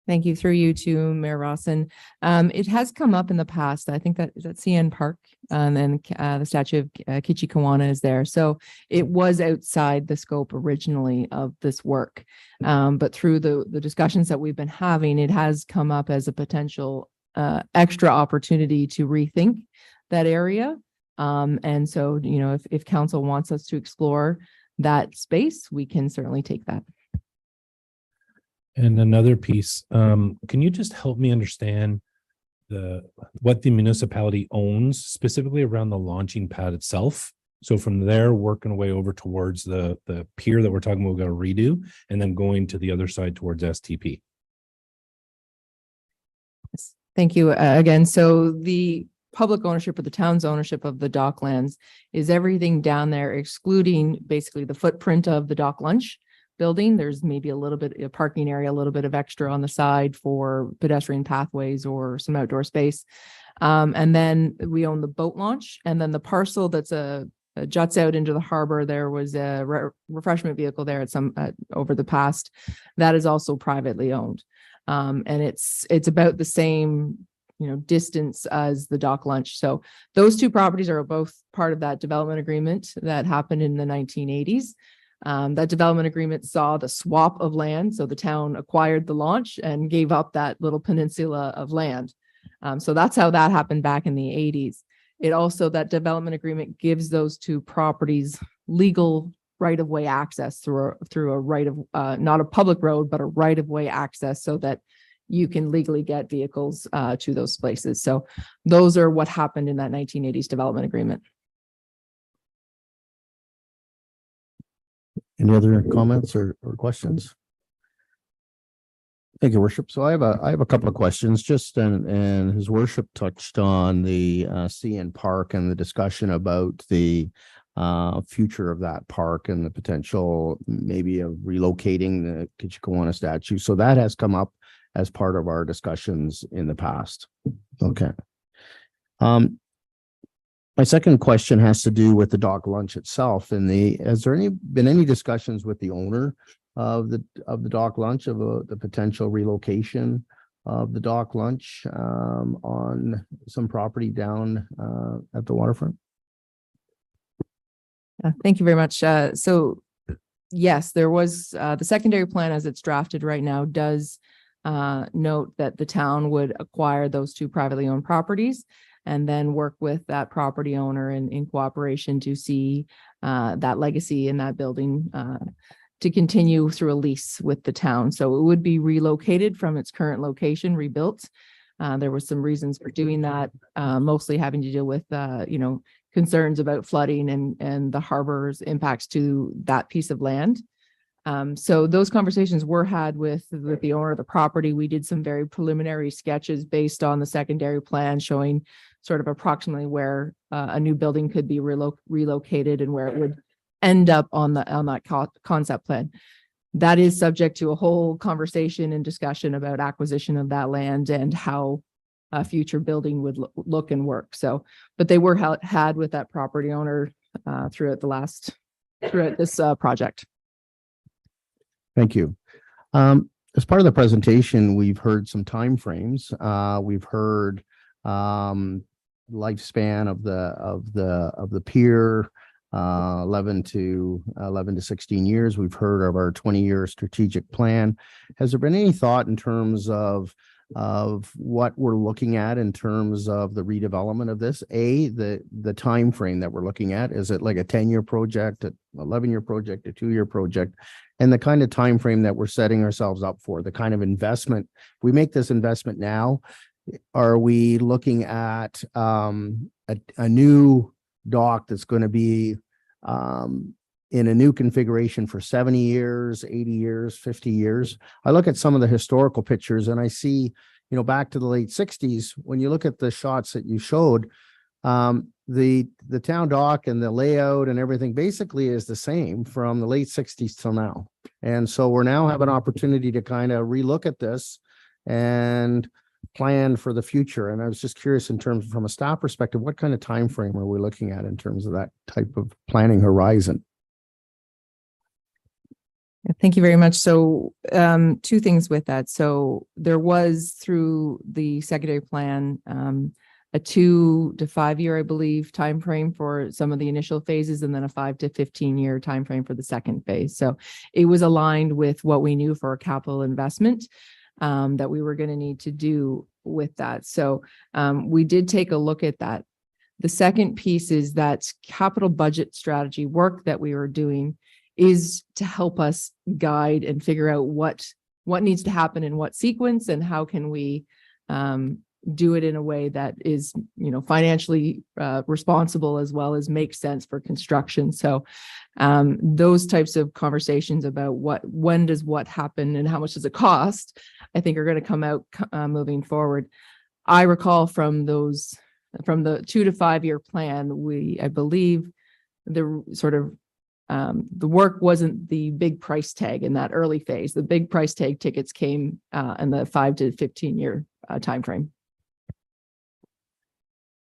Thank you. Through you to Mayor Rawson. It has come up in the past. I think that CN Park and then the statue of Kichi Kawana is there. So it was outside the scope originally of this work. But through the discussions that we've been having, it has come up as a potential extra opportunity to rethink that area. And so, if council wants us to explore that space, we can certainly take that. And another piece, can you just help me understand what the municipality owns specifically around the launching pad itself? So from there, working away over towards the pier that we're talking about, we're going to redo, and then going to the other side towards STP. Yes. Thank you again. So the public ownership or the town's ownership of the docklands is everything down there, excluding basically the footprint of the dock lunch building. There's maybe a little bit of parking area, a little bit of extra on the side for pedestrian pathways or some outdoor space. And then we own the boat launch, and then the parcel that's juts out into the harbor. There was a refreshment vehicle there over the past that is also privately owned. And it's about the same distance as the dock lunch. So those two properties are both part of that development agreement that happened in the 1980s. That development agreement saw the swap of land. So the town acquired the launch and gave up that little peninsula of land. So that's how that happened back in the 80s. It also, that development agreement gives those two properties legal right-of-way access through a right of, not a public road, but a right-of-way access so that you can legally get vehicles to those places. So those are what happened in that 1980s development agreement. Any other comments or questions? Thank you, Worship. So I have a couple of questions. And his worship touched on the CN Park and the discussion about the future of that park and the potential maybe of relocating the Kichi Kawana statue. So that has come up as part of our discussions in the past. Okay. My second question has to do with the dock lunch itself. Has there been any discussions with the owner of the dock lunch of the potential relocation of the dock lunch on some property down at the waterfront? Thank you very much. So yes, there was the secondary plan as it's drafted right now does note that the town would acquire those two privately owned properties and then work with that property owner in cooperation to see that legacy in that building to continue through a lease with the town. So it would be relocated from its current location, rebuilt. There were some reasons for doing that, mostly having to deal with, concerns about flooding and the harbor's impacts to that piece of land. So those conversations were had with the owner of the property. We did some very preliminary sketches based on the secondary plan showing sort of approximately where a new building could be relocated and where it would end up on that concept plan. That is subject to a whole conversation and discussion about acquisition of that land and how a future building would look and work. So, but they were had with that property owner throughout this project. Thank you. As part of the presentation, we've heard some timeframes. We've heard lifespan of the pier, 11 to 16 years. We've heard of our 20-year strategic plan. Has there been any thought in terms of what we're looking at in terms of the redevelopment of this? The time frame that we're looking at, is it like a 10-year project, an 11-year project, a 2-year project? And the kind of time frame that we're setting ourselves up for, the kind of investment, we make this investment now. Are we looking at a new dock that's going to be in a new configuration for 70 years, 80 years, 50 years? I look at some of the historical pictures and I see, back to the late 60s, when you look at the shots that you showed, the town dock and the layout and everything basically is the same from the late 60s till now. And so we're now have an opportunity to kind of relook at this and plan for the future. And I was just curious in terms from a staff perspective, what kind of time frame are we looking at in terms of that type of planning horizon? Thank you very much. So two things with that. So there was through the secondary plan a 2 to 5 year, I believe, timeframe for some of the initial phases, and then a 5 to 15 year timeframe for the second phase. So it was aligned with what we knew for a capital investment that we were going to need to do with that. So we did take a look at that. The second piece is that capital budget strategy work that we were doing is to help us guide and figure out what needs to happen in what sequence and how can we do it in a way that is, financially responsible as well as makes sense for construction. So those types of conversations about when does what happen and how much does it cost, I think are going to come out moving forward. I recall from the 2 to 5 year plan, I believe the sort of the work wasn't the big price tag in that early phase. The big price tag tickets came in the 5 to 15 year timeframe.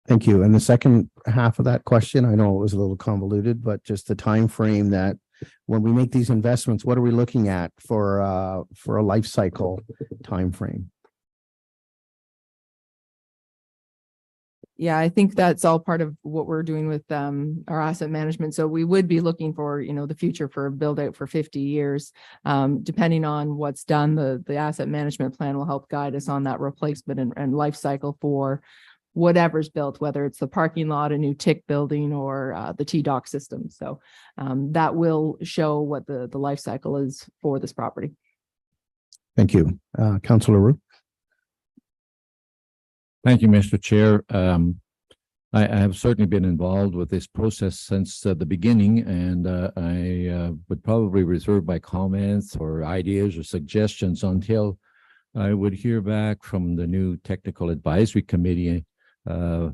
Thank you. And the second half of that question, I know it was a little convoluted, but just the time frame that when we make these investments, what are we looking at for a life cycle time frame? Yeah, I think that's all part of what we're doing with our asset management. So we would be looking for, the future for a build out for 50 years. Depending on what's done, the asset management plan will help guide us on that replacement and life cycle for whatever's built, whether it's the parking lot, a new TIC building, or the T-Dock system. So that will show what the life cycle is for this property. Thank you. Councillor Roux. Thank you, Mr. Chair. I have certainly been involved with this process since the beginning, and I would probably reserve my comments or ideas or suggestions until I would hear back from the new technical advisory committee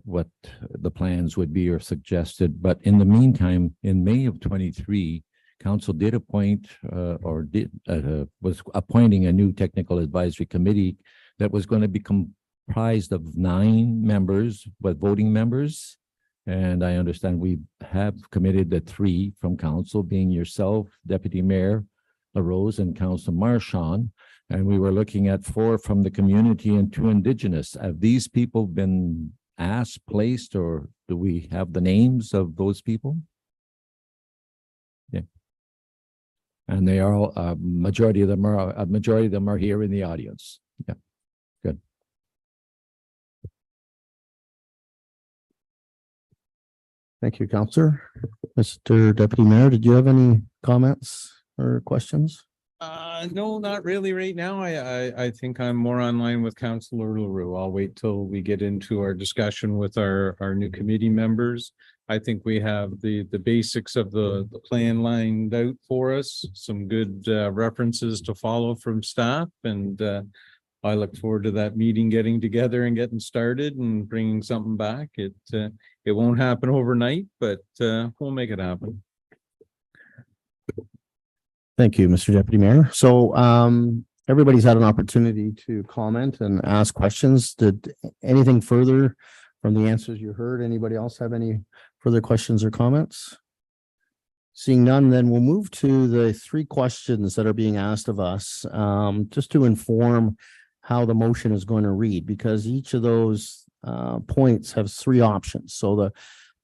what the plans would be or suggested. But in the meantime, in May of 23, Council did appoint was appointing a new technical advisory committee that was going to be comprised of 9 members, but voting members. And I understand we have committed the 3 from Council, being yourself, Deputy Mayor LaRose, and Council Marchand. And we were looking at 4 from the community and 2 Indigenous. Have these people been asked, placed, or do we have the names of those people? Yeah. And they are all, majority of them are here in the audience. Yeah, good. Thank you, Councillor. Mr. Deputy Mayor, did you have any comments or questions? No, not really right now. I think I'm more online with Councillor LaRue. I'll wait till we get into our discussion with our new committee members. I think we have the basics of the plan lined out for us, some good references to follow from staff, and I look forward to that meeting, getting together and getting started and bringing something back. It won't happen overnight, but we'll make it happen. Thank you, Mr. Deputy Mayor. So everybody's had an opportunity to comment and ask questions. Did anything further from the answers you heard? Anybody else have any further questions or comments? Seeing none, then we'll move to the 3 questions that are being asked of us, just to inform how the motion is going to read, because each of those points has 3 options. So the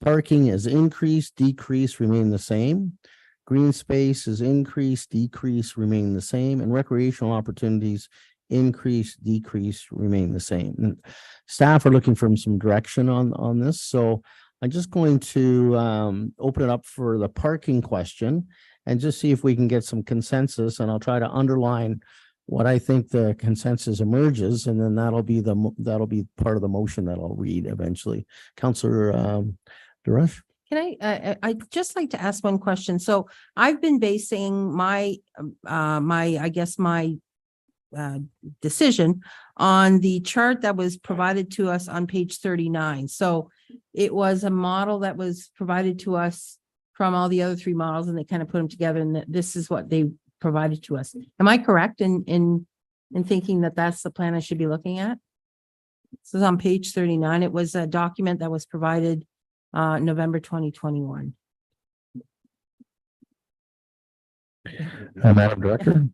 parking is increase, decrease, remain the same. Green space is increase, decrease, remain the same, and recreational opportunities increase, decrease, remain the same. And staff are looking for some direction on this. So I'm just going to open it up for the parking question and just see if we can get some consensus, and I'll try to underline what I think the consensus emerges, and then that'll be part of the motion that I'll read eventually. Councillor Duresh? Can I'd just like to ask one question. So I've been basing my decision on the chart that was provided to us on page 39. So it was a model that was provided to us from all the other 3 models, and they kind of put them together, and this is what they provided to us. Am I correct in thinking that that's the plan I should be looking at? This is on page 39. It was a document that was provided November 2021. Madam Director?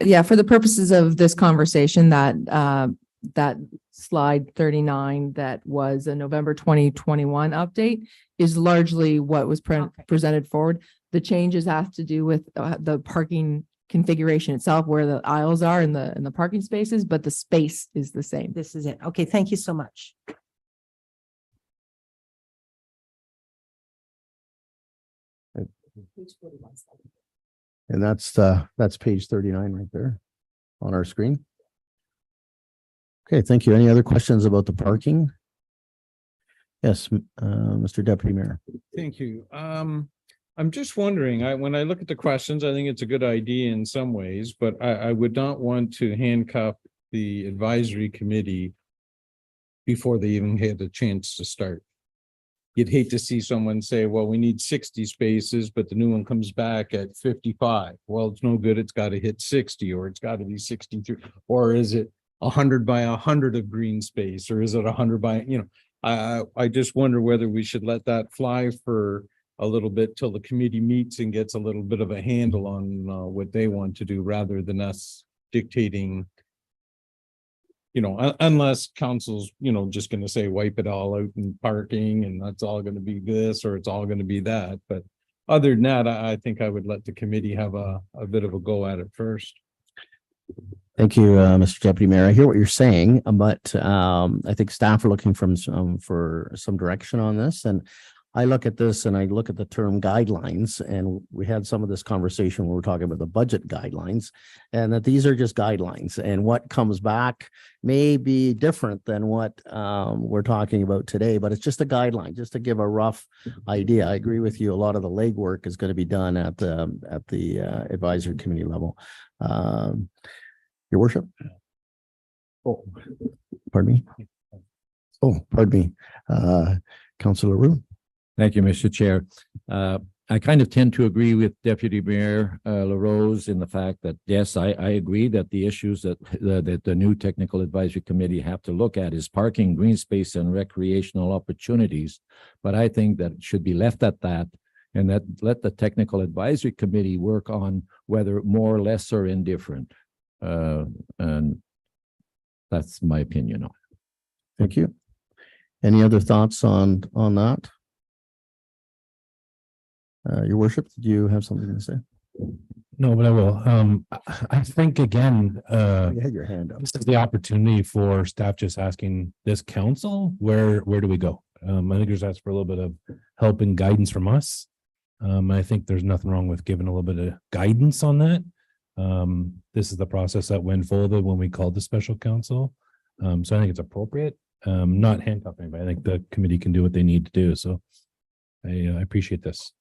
Yeah, for the purposes of this conversation, that slide 39 that was a November 2021 update is largely what was presented forward. The changes have to do with the parking configuration itself, where the aisles are in the parking spaces, but the space is the same. This is it. Okay, thank you so much. And that's page 39 right there on our screen. Okay, thank you. Any other questions about the parking? Yes, Mr. Deputy Mayor. Thank you. I'm just wondering, when I look at the questions, I think it's a good idea in some ways, but I would not want to handcuff the advisory committee before they even had a chance to start. You'd hate to see someone say, well, we need 60 spaces, but the new one comes back at 55. Well, it's no good. It's got to hit 60, or it's got to be 63. Or is it 100 by 100 of green space? Or is it 100 by, I just wonder whether we should let that fly for a little bit till the committee meets and gets a little bit of a handle on what they want to do, rather than us dictating, unless council's, just going to say wipe it all out in parking and that's all going to be this, or it's all going to be that. But other than that, I think I would let the committee have a bit of a go at it first. Thank you, Mr. Deputy Mayor. I hear what you're saying, but I think staff are looking for some direction on this. And I look at this and I look at the term guidelines, and we had some of this conversation when we were talking about the budget guidelines, and that these are just guidelines, and what comes back may be different than what we're talking about today, but it's just a guideline, just to give a rough idea. I agree with you. A lot of the legwork is going to be done at the advisory committee level. Your worship. Oh, pardon me. Oh, pardon me. Councillor LaRue. Thank you, Mr. Chair. I kind of tend to agree with Deputy Mayor LaRose in the fact that, yes, I agree that the issues that the new technical advisory committee have to look at is parking, green space, and recreational opportunities. But I think that it should be left at that, and that let the technical advisory committee work on whether more or less or indifferent. And that's my opinion on it. Thank you. Any other thoughts on that? Your worship, did you have something to say? No, but I will. I think again, You had your hand up. this is the opportunity for staff just asking this council, where do we go? I think there's asked for a little bit of help and guidance from us. I think there's nothing wrong with giving a little bit of guidance on that. This is the process that went forward when we called the special counsel. So I think it's appropriate, not handcuffing, but I think the committee can do what they need to do. So I appreciate this.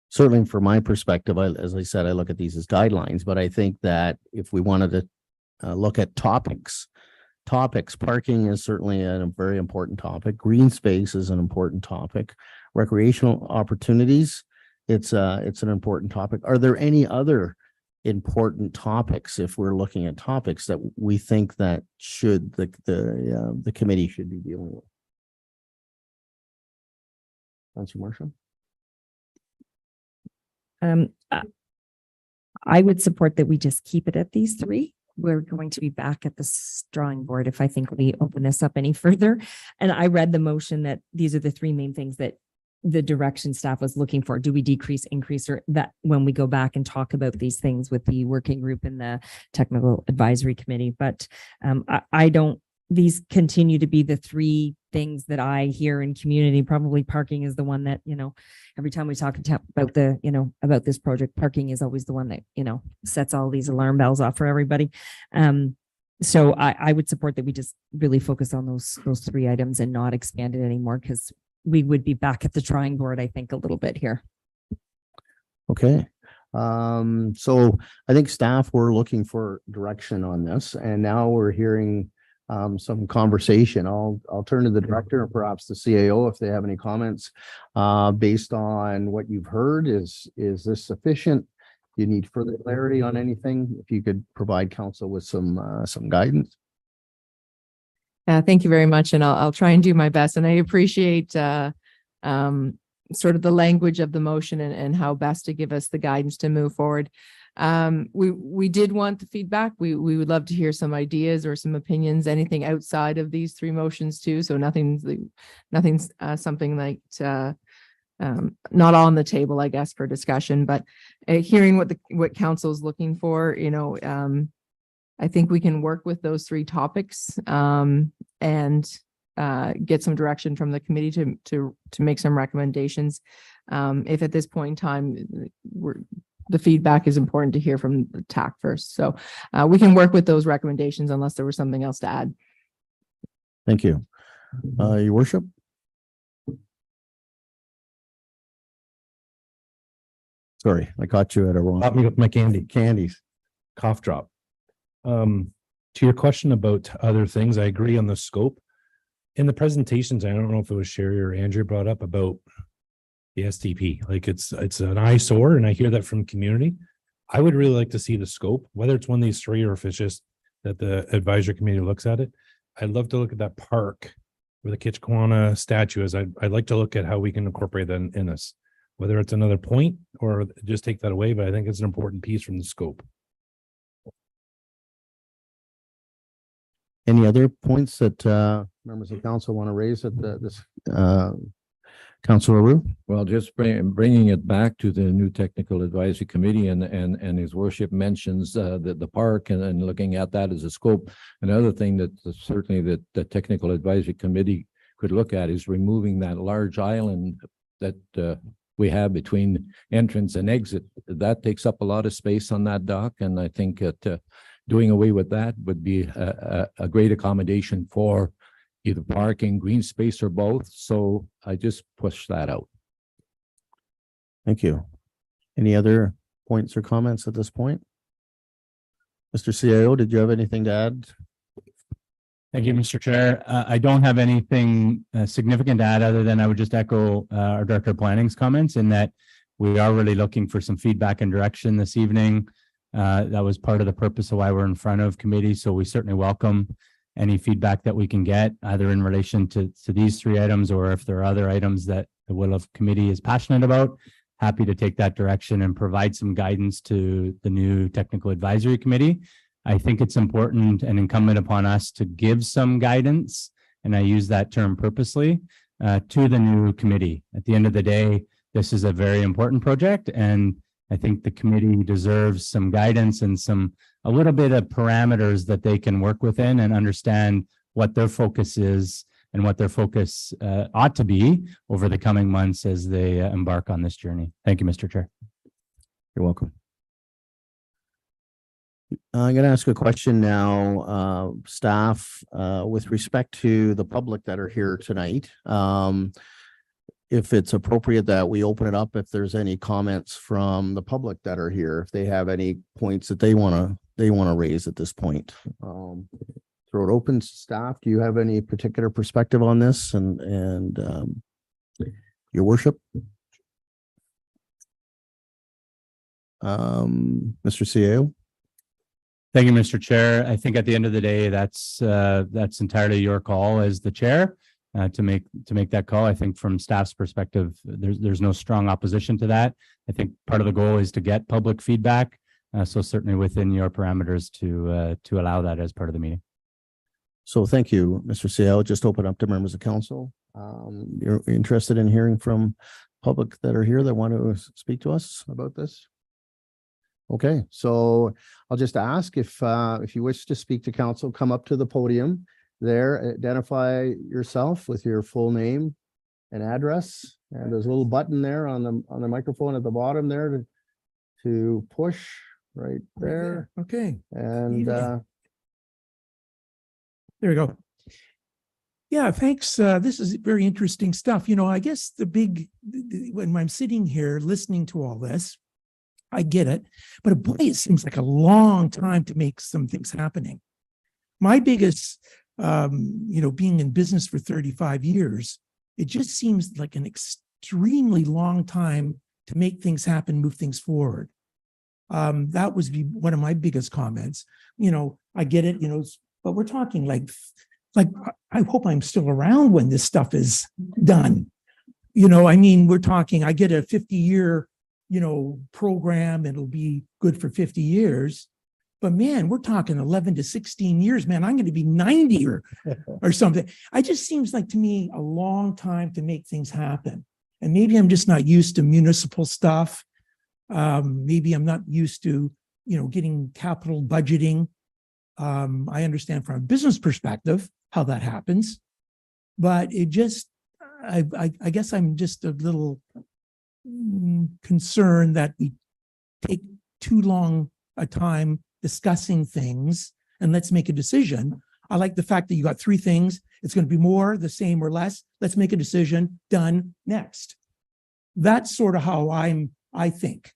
Certainly from my perspective, as I said, I look at these as guidelines, but I think that if we wanted to look at topics, parking is certainly a very important topic. Green space is an important topic. Recreational opportunities, it's an important topic. Are there any other important topics, if we're looking at topics that we think that the committee should be dealing with? Councilor Marshall? I would support that we just keep it at these three. We're going to be back at the drawing board if I think we open this up any further. And I read the motion that these are the three main things that the direction staff was looking for. Do we decrease, increase, or that when we go back and talk about these things with the working group and the technical advisory committee? But I don't, these continue to be the three things that I hear in community. Probably parking is the one that, every time we talk about about this project, parking is always the one that, sets all these alarm bells off for everybody. So I would support that we just really focus on those three items and not expand it anymore, because we would be back at the drawing board, I think, a little bit here. Okay. So I think staff were looking for direction on this, and now we're hearing some conversation. I'll turn to the director and perhaps the CAO if they have any comments based on what you've heard. Is this sufficient? Do you need further clarity on anything? If you could provide council with some guidance. Thank you very much. And I'll try and do my best. And I appreciate sort of the language of the motion and how best to give us the guidance to move forward. We did want the feedback. We would love to hear some ideas or some opinions, anything outside of these three motions too. So nothing's something like not on the table, I guess, for discussion, but hearing what council's looking for, I think we can work with those three topics and get some direction from the committee to make some recommendations. If at this point in time, the feedback is important to hear from the TAC first. So we can work with those recommendations unless there was something else to add. Thank you. Your worship. Sorry, I caught you at a wrong. Caught me with my candies. Cough drop. To your question about other things, I agree on the scope. In the presentations, I don't know if it was Sherry or Andrew brought up about the STP. Like it's an eyesore, and I hear that from community. I would really like to see the scope, whether it's one of these three or if it's just that the advisory committee looks at it. I'd love to look at that park where the Kitchquana statue is. I'd like to look at how we can incorporate that in this, whether it's another point or just take that away. But I think it's an important piece from the scope. Any other points that members of council want to raise at this Councilor Roux? Well, just bringing it back to the new technical advisory committee and his worship mentions the park and looking at that as a scope. Another thing that certainly that the technical advisory committee could look at is removing that large island that we have between entrance and exit. That takes up a lot of space on that dock, and I think that doing away with that would be a great accommodation for either parking, green space, or both. So I just push that out. Thank you. Any other points or comments at this point? Mr. CIO, did you have anything to add? Thank you, Mr. Chair. I don't have anything significant to add other than I would just echo our Director of Planning's comments in that we are really looking for some feedback and direction this evening. That was part of the purpose of why we're in front of committee. So we certainly welcome any feedback that we can get either in relation to these three items, or if there are other items that the will of committee is passionate about, happy to take that direction and provide some guidance to the new technical advisory committee. I think it's important and incumbent upon us to give some guidance, and I use that term purposely, to the new committee. At the end of the day, this is a very important project, and I think the committee deserves some guidance and a little bit of parameters that they can work within and understand what their focus is and what their focus ought to be over the coming months as they embark on this journey. Thank you, Mr. Chair. You're welcome. I'm going to ask a question now, staff, with respect to the public that are here tonight. If it's appropriate that we open it up, if there's any comments from the public that are here, if they have any points that they want to raise at this point. Throw it open. Staff, do you have any particular perspective on this and your worship? Mr. CEO? Thank you, Mr. Chair. I think at the end of the day, that's entirely your call as the chair to make that call. I think from staff's perspective, there's no strong opposition to that. I think part of the goal is to get public feedback. So certainly within your parameters to allow that as part of the meeting. So thank you, Mr. CEO. Just open up to members of council. You're interested in hearing from public that are here that want to speak to us about this? Okay, so I'll just ask if you wish to speak to council, come up to the podium there, identify yourself with your full name and address. And there's a little button there on the microphone at the bottom there to push right there. Okay. And there we go. Yeah, thanks. This is very interesting stuff. You know, I guess when I'm sitting here listening to all this, I get it, but boy, it seems like a long time to make some things happening. My biggest, being in business for 35 years, it just seems like an extremely long time to make things happen, move things forward. That was one of my biggest comments. You know, I get it, but we're talking like I hope I'm still around when this stuff is done. I mean, we're talking, I get a 50-year program, it'll be good for 50 years. But man, we're talking 11 to 16 years, man. I'm going to be 90 or something. It just seems like to me a long time to make things happen. And maybe I'm just not used to municipal stuff. Maybe I'm not used to, getting capital budgeting. I understand from a business perspective how that happens, but it just, I guess I'm just a little concerned that we take too long a time discussing things and let's make a decision. I like the fact that you got 3 things. It's going to be more, the same, or less. Let's make a decision. Done. Next. That's sort of how I think.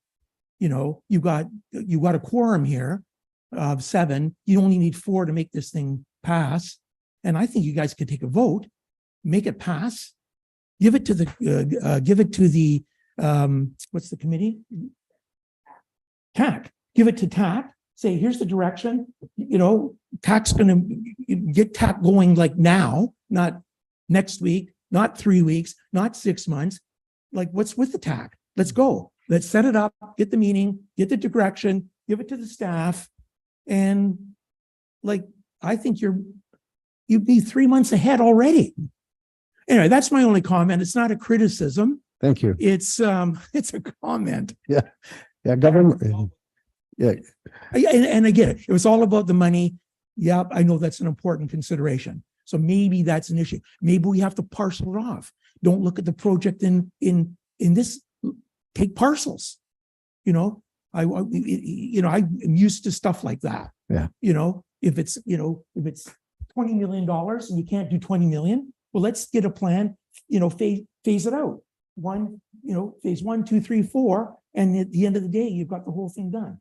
You got a quorum here of 7. You only need 4 to make this thing pass. And I think you guys could take a vote, make it pass, give it to the what's the committee? TAC. Give it to TAC. Say, here's the direction. TAC's going to get TAC going like now, not next week, not 3 weeks, not 6 months. Like, what's with the TAC? Let's go. Let's set it up, get the meeting, get the direction, give it to the staff. And I think you'd be 3 months ahead already. Anyway, that's my only comment. It's not a criticism. thank you. It's a comment. Yeah, government. Yeah. And I get it. It was all about the money. Yeah, I know that's an important consideration. So maybe that's an issue. Maybe we have to parcel it off. Don't look at the project in this. Take parcels. I'm used to stuff like that. Yeah. If it's $20 million and you can't do 20 million, well, let's get a plan. Phase it out. Phase 1, 2, 3, 4, and at the end of the day, you've got the whole thing done.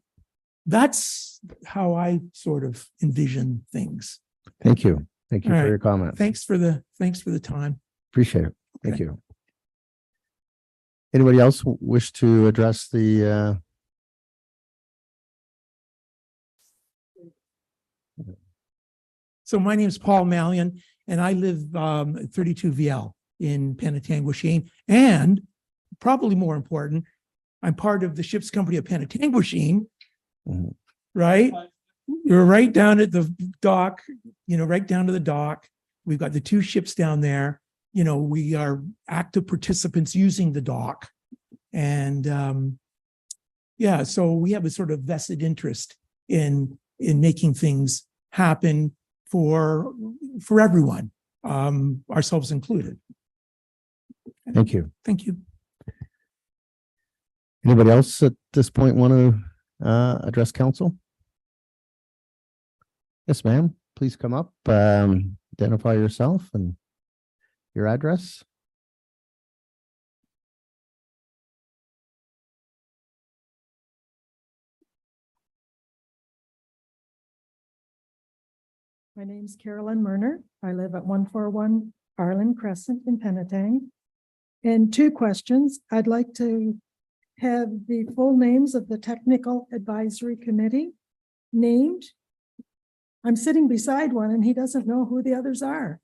That's how I sort of envision things. Thank you. Thank you All for right. your comments. Thanks for the time. Appreciate it. Thank Okay. you. Anybody else wish to address the So my name is Paul Mallion, and I live at 32 VL in Penetanguishene. And probably more important, I'm part of the ship's company of Penetanguishene, Mhm. right? You're right down at the dock, right down to the dock. We've got the 2 ships down there. We are active participants using the dock. And so we have a sort of vested interest in making things happen for everyone. ourselves included. Thank you. Thank you. Anybody else at this point want to address council? Yes, ma'am. Please come up, identify yourself and your address. My name's Carolyn Murner. I live at 141 Arlen Crescent in Penetang. And two questions. I'd like to have the full names of the Technical Advisory Committee named. I'm sitting beside one and he doesn't know who the others are.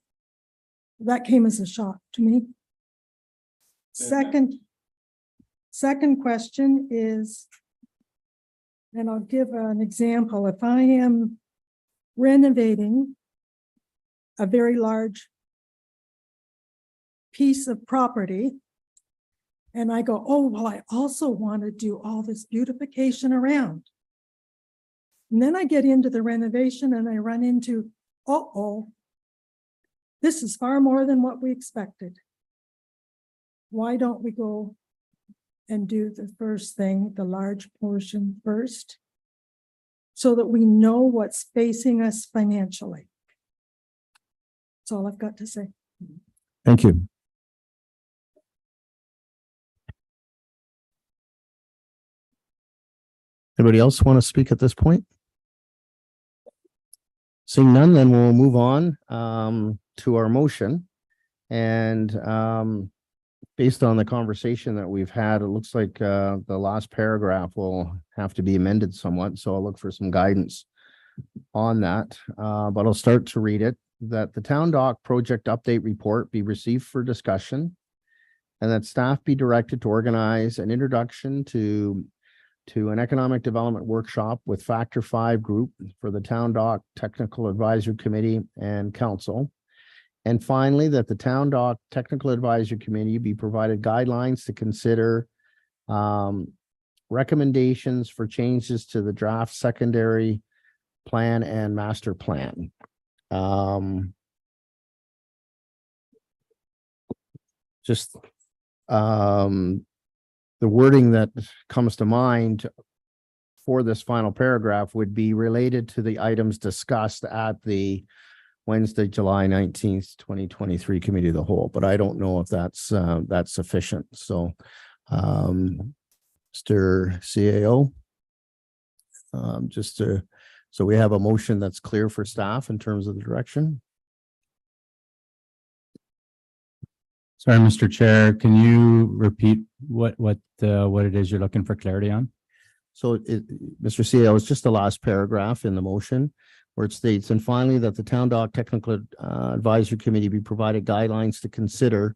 That came as a shock to me. Second question is, and I'll give an example. If I am renovating a very large piece of property, and I go, oh, well, I also want to do all this beautification around. And then I get into the renovation and I run into, uh-oh, this is far more than what we expected. Why don't we go and do the first thing, the large portion first, so that we know what's facing us financially? That's all I've got to say. Thank you. Anybody else want to speak at this point? Seeing none, then we'll move on to our motion. And based on the conversation that we've had, it looks like the last paragraph will have to be amended somewhat. So I'll look for some guidance on that. But I'll start to read it. That the Town Dock Project Update Report be received for discussion, and that staff be directed to organize an introduction to an economic development workshop with Factor 5 Group for the Town Dock Technical Advisory Committee and Council. And finally, that the Town Dock Technical Advisory Committee be provided guidelines to consider recommendations for changes to the draft secondary plan and master plan. The wording that comes to mind for this final paragraph would be related to the items discussed at the Wednesday, July 19th, 2023 Committee of the Whole, but I don't know if that's sufficient. So, Mr. CAO, so we have a motion that's clear for staff in terms of the direction. Sorry, Mr. Chair, can you repeat what it is you're looking for clarity on? So Mr. CAO, it's just the last paragraph in the motion where it states, and finally, that the Town Dock Technical Advisory Committee be provided guidelines to consider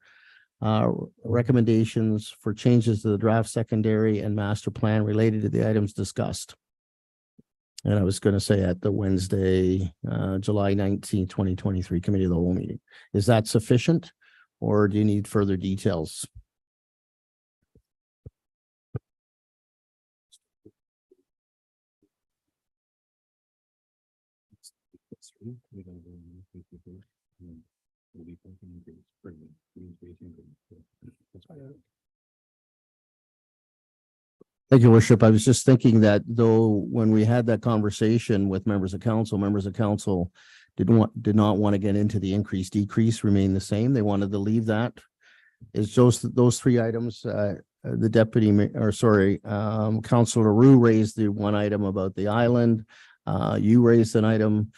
recommendations for changes to the draft secondary and master plan related to the items discussed. And I was going to say at the Wednesday, July 19th, 2023 Committee of the Whole meeting. Is that sufficient, or do you need further details? Thank you, Worship. I was just thinking that though, when we had that conversation with members of council did not want to get into the increase decrease remain the same. They wanted to leave that. It's just those three items. The deputy, Councilor Roux raised the one item about the island. You raised an item.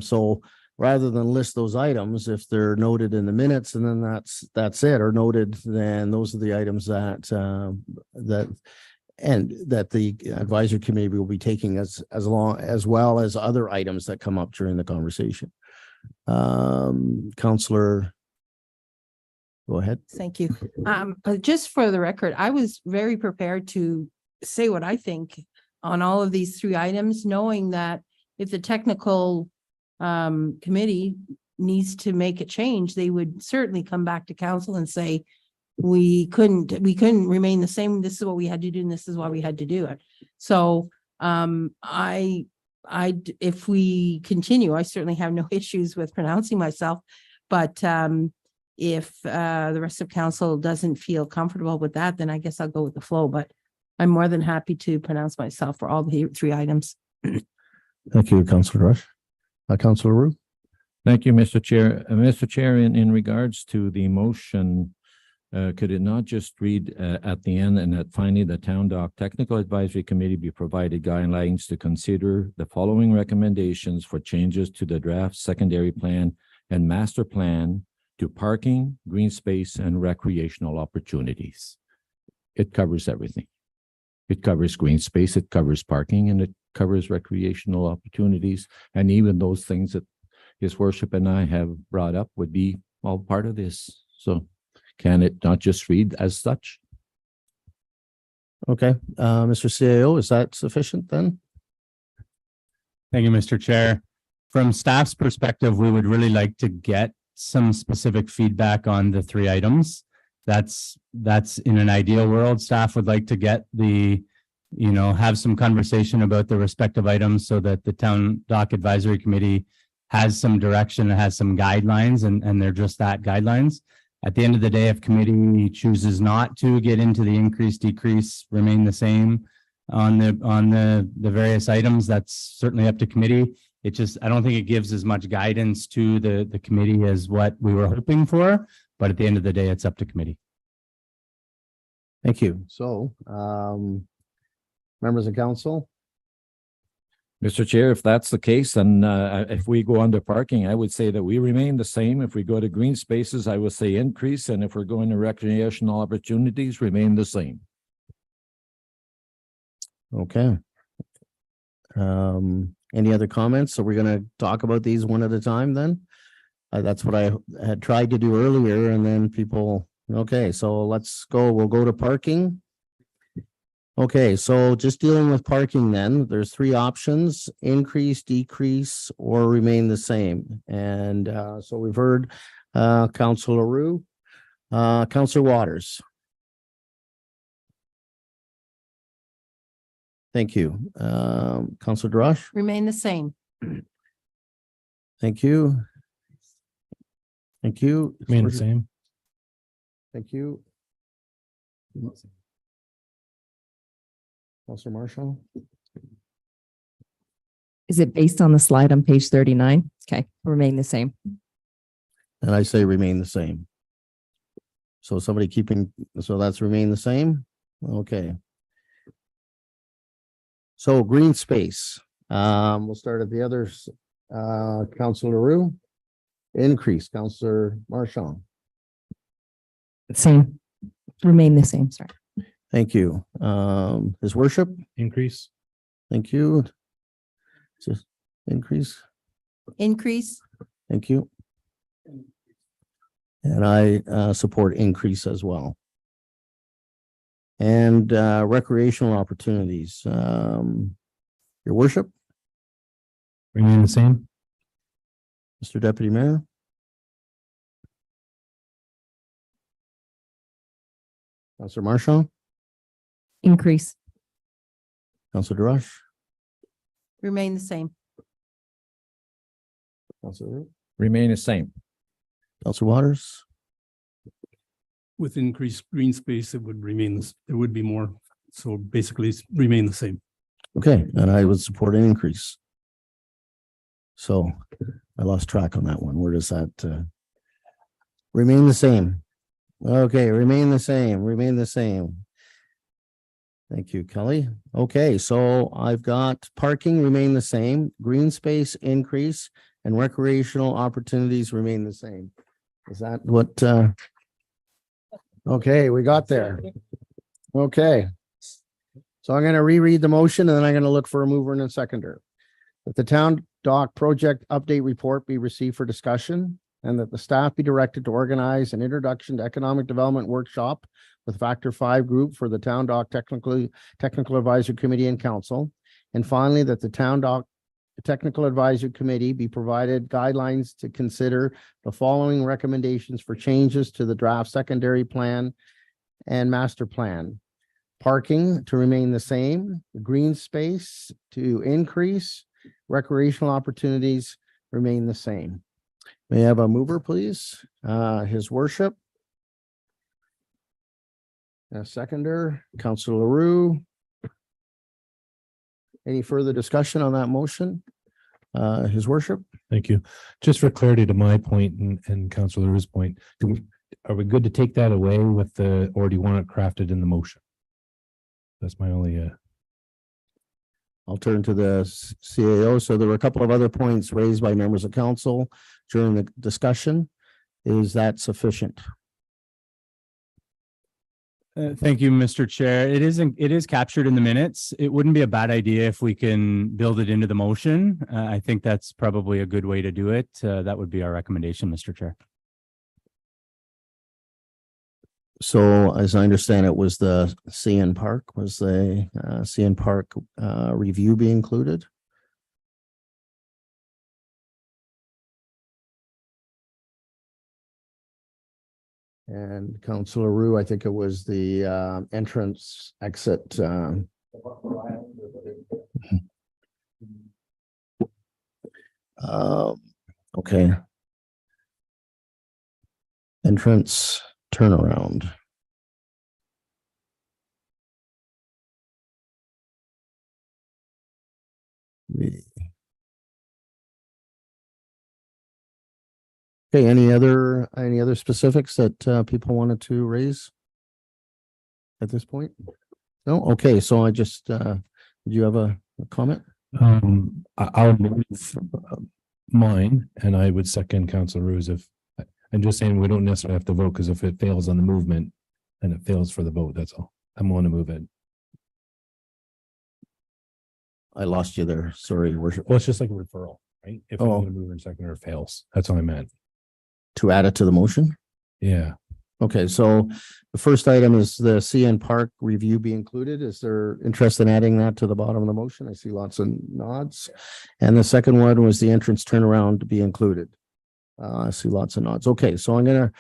So rather than list those items, if they're noted in the minutes and then that's it, or noted, then those are the items that the advisory committee will be taking as well as other items that come up during the conversation. Councilor, go ahead. Thank you. Just for the record, I was very prepared to say what I think on all of these three items, knowing that if the technical committee needs to make a change, they would certainly come back to council and say, we couldn't remain the same. This is what we had to do, and this is why we had to do it. So if we continue, I certainly have no issues with pronouncing myself, But if the rest of council doesn't feel comfortable with that, then I guess I'll go with the flow, but I'm more than happy to pronounce myself for all the 3 items. Thank you, Councillor Rush. Councillor Roux? Thank you, Mr. Chair. Mr. Chair, in regards to the motion, could it not just read at the end and that finally the Town Dock Technical Advisory Committee be provided guidelines to consider the following recommendations for changes to the draft secondary plan and master plan to parking, green space, and recreational opportunities? It covers everything. It covers green space, it covers parking, and it covers recreational opportunities. And even those things that His Worship and I have brought up would be all part of this. So can it not just read as such? Okay, Mr. CAO, is that sufficient then? Thank you, Mr. Chair. From staff's perspective, we would really like to get some specific feedback on the 3 items. That's in an ideal world, staff would like to get have some conversation about the respective items so that the Town Dock Advisory Committee has some direction, has some guidelines, and they're just that, guidelines. At the end of the day, if committee chooses not to get into the increase, decrease, remain the same on the various items, that's certainly up to committee. It just, I don't think it gives as much guidance to the committee as what we were hoping for, but at the end of the day, it's up to committee. Thank you. So, members of council? Mr. Chair, if that's the case, then if we go under parking, I would say that we remain the same. If we go to green spaces, I would say increase. And if we're going to recreational opportunities, remain the same. Okay. Any other comments? So we're going to talk about these one at a time then? That's what I had tried to do earlier, and then people, okay, so let's go. We'll go to parking. Okay, so just dealing with parking then, there's 3 options: increase, decrease, or remain the same. And so we've heard Councillor Roux, Councillor Waters. Thank you. Councillor Drosh. Remain the same. Thank you. Thank you. Remain the same. Thank you. Councillor Marshall. Is it based on the slide on page 39? Okay, remain the same. And I say remain the same. So somebody so that's remain the same? Okay. So green space. We'll start at the others. Councillor Roux. Increase, Councillor Marchand. Same. Remain the same, sorry. Thank you. His Worship. Increase. Thank you. Just increase. Increase. Thank you. And I support increase as well. And recreational opportunities. Your Worship. Remain the same. Mr. Deputy Mayor. Councillor Marchand. Increase. Councillor Drosh. Remain the same. Councillor Roux. Remain the same. Councillor Waters. With increased green space, it would remain this, there would be more. So basically it's remain the same. Okay, and I would support an increase. So I lost track on that one. Where does that remain the same? Okay, remain the same, remain the same. Thank you, Kelly. Okay, so I've got parking remain the same, green space increase, and recreational opportunities remain the same. Is that what okay, we got there. Okay. So I'm going to reread the motion, and then I'm going to look for a mover and a seconder. That the Town Dock project update report be received for discussion, and that the staff be directed to organize an introduction to economic development workshop with Factor 5 group for the Town Dock Technical Advisory Committee and Council. And finally, that the Town Dock Technical Advisory Committee be provided guidelines to consider the following recommendations for changes to the draft secondary plan and master plan. Parking to remain the same, green space to increase, recreational opportunities remain the same. May I have a mover, please? His worship. A seconder, Councilor LaRue. Any further discussion on that motion? His worship? Thank you. Just for clarity to my point and Councilor Rue's point, are we good to take that away with the, or do you want it crafted in the motion? That's my only, I'll turn to the CAO. So there were a couple of other points raised by members of council during the discussion. Is that sufficient? Thank you, Mr. Chair. It is captured in the minutes. It wouldn't be a bad idea if we can build it into the motion. I think that's probably a good way to do it. That would be our recommendation, Mr. Chair. So as I understand it, was the CN Park, was the CN Park review be included? And Councilor Rue, I think it was the entrance exit. Okay. Entrance turnaround. Okay, any other specifics that people wanted to raise at this point? No? Okay, so I just, do you have a comment? I'll move mine and I would second Councilor Rue's if, I'm just saying we don't necessarily have to vote because if it fails on the movement, then it fails for the vote. That's all. I'm going to move it. I lost you there. Sorry, worship. Well, it's just like a referral, right? If I'm Oh. going to move in second or it fails, that's all I meant. To add it to the motion? Yeah. Okay, so the first item is the CN Park review be included. Is there interest in adding that to the bottom of the motion? I see lots of nods. And the second one was the entrance turnaround to be included. I see lots of nods. Okay, so I'm gonna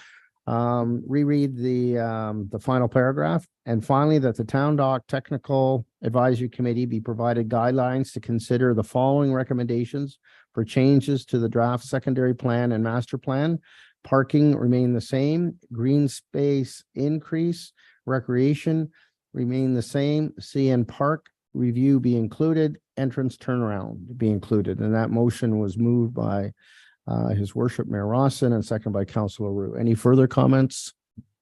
reread the final paragraph. And finally, that the Town Dock Technical Advisory Committee be provided guidelines to consider the following recommendations for changes to the draft secondary plan and master plan. Parking remain the same, green space increase, recreation remain the same, CN Park review be included, entrance turnaround be included. And that motion was moved by His Worship Mayor Rawson and second by Councilor Rue. Any further comments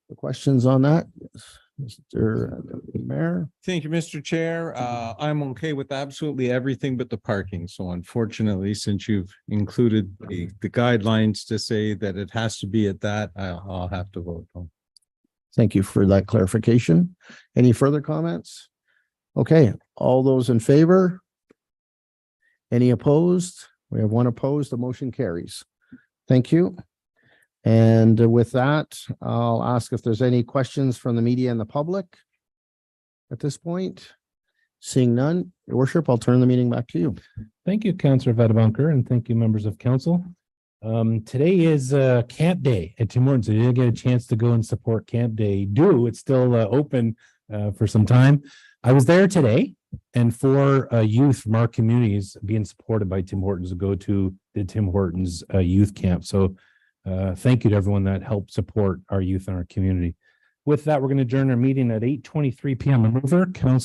or questions on that? Mr. Mayor? Thank you, Mr. Chair. I'm okay with absolutely everything but the parking. So unfortunately, since you've included the guidelines to say that it has to be at that, I'll have to vote on. Thank you for that clarification. Any further comments? Okay, all those in favor? Any opposed? We have one opposed. The motion carries. Thank you. And with that, I'll ask if there's any questions from the media and the public at this point. Seeing none, Your Worship, I'll turn the meeting back to you. Thank you, Councillor Vadabunker, and thank you, members of council. Today is Camp Day at Tim Hortons. If you didn't get a chance to go and support Camp Day, do. It's still open for some time. I was there today, and for youth from our communities being supported by Tim Hortons to go to the Tim Hortons youth camp. So thank you to everyone that helped support our youth in our community. With that, we're going to adjourn our meeting at 8:23 p.m. Mover, Council.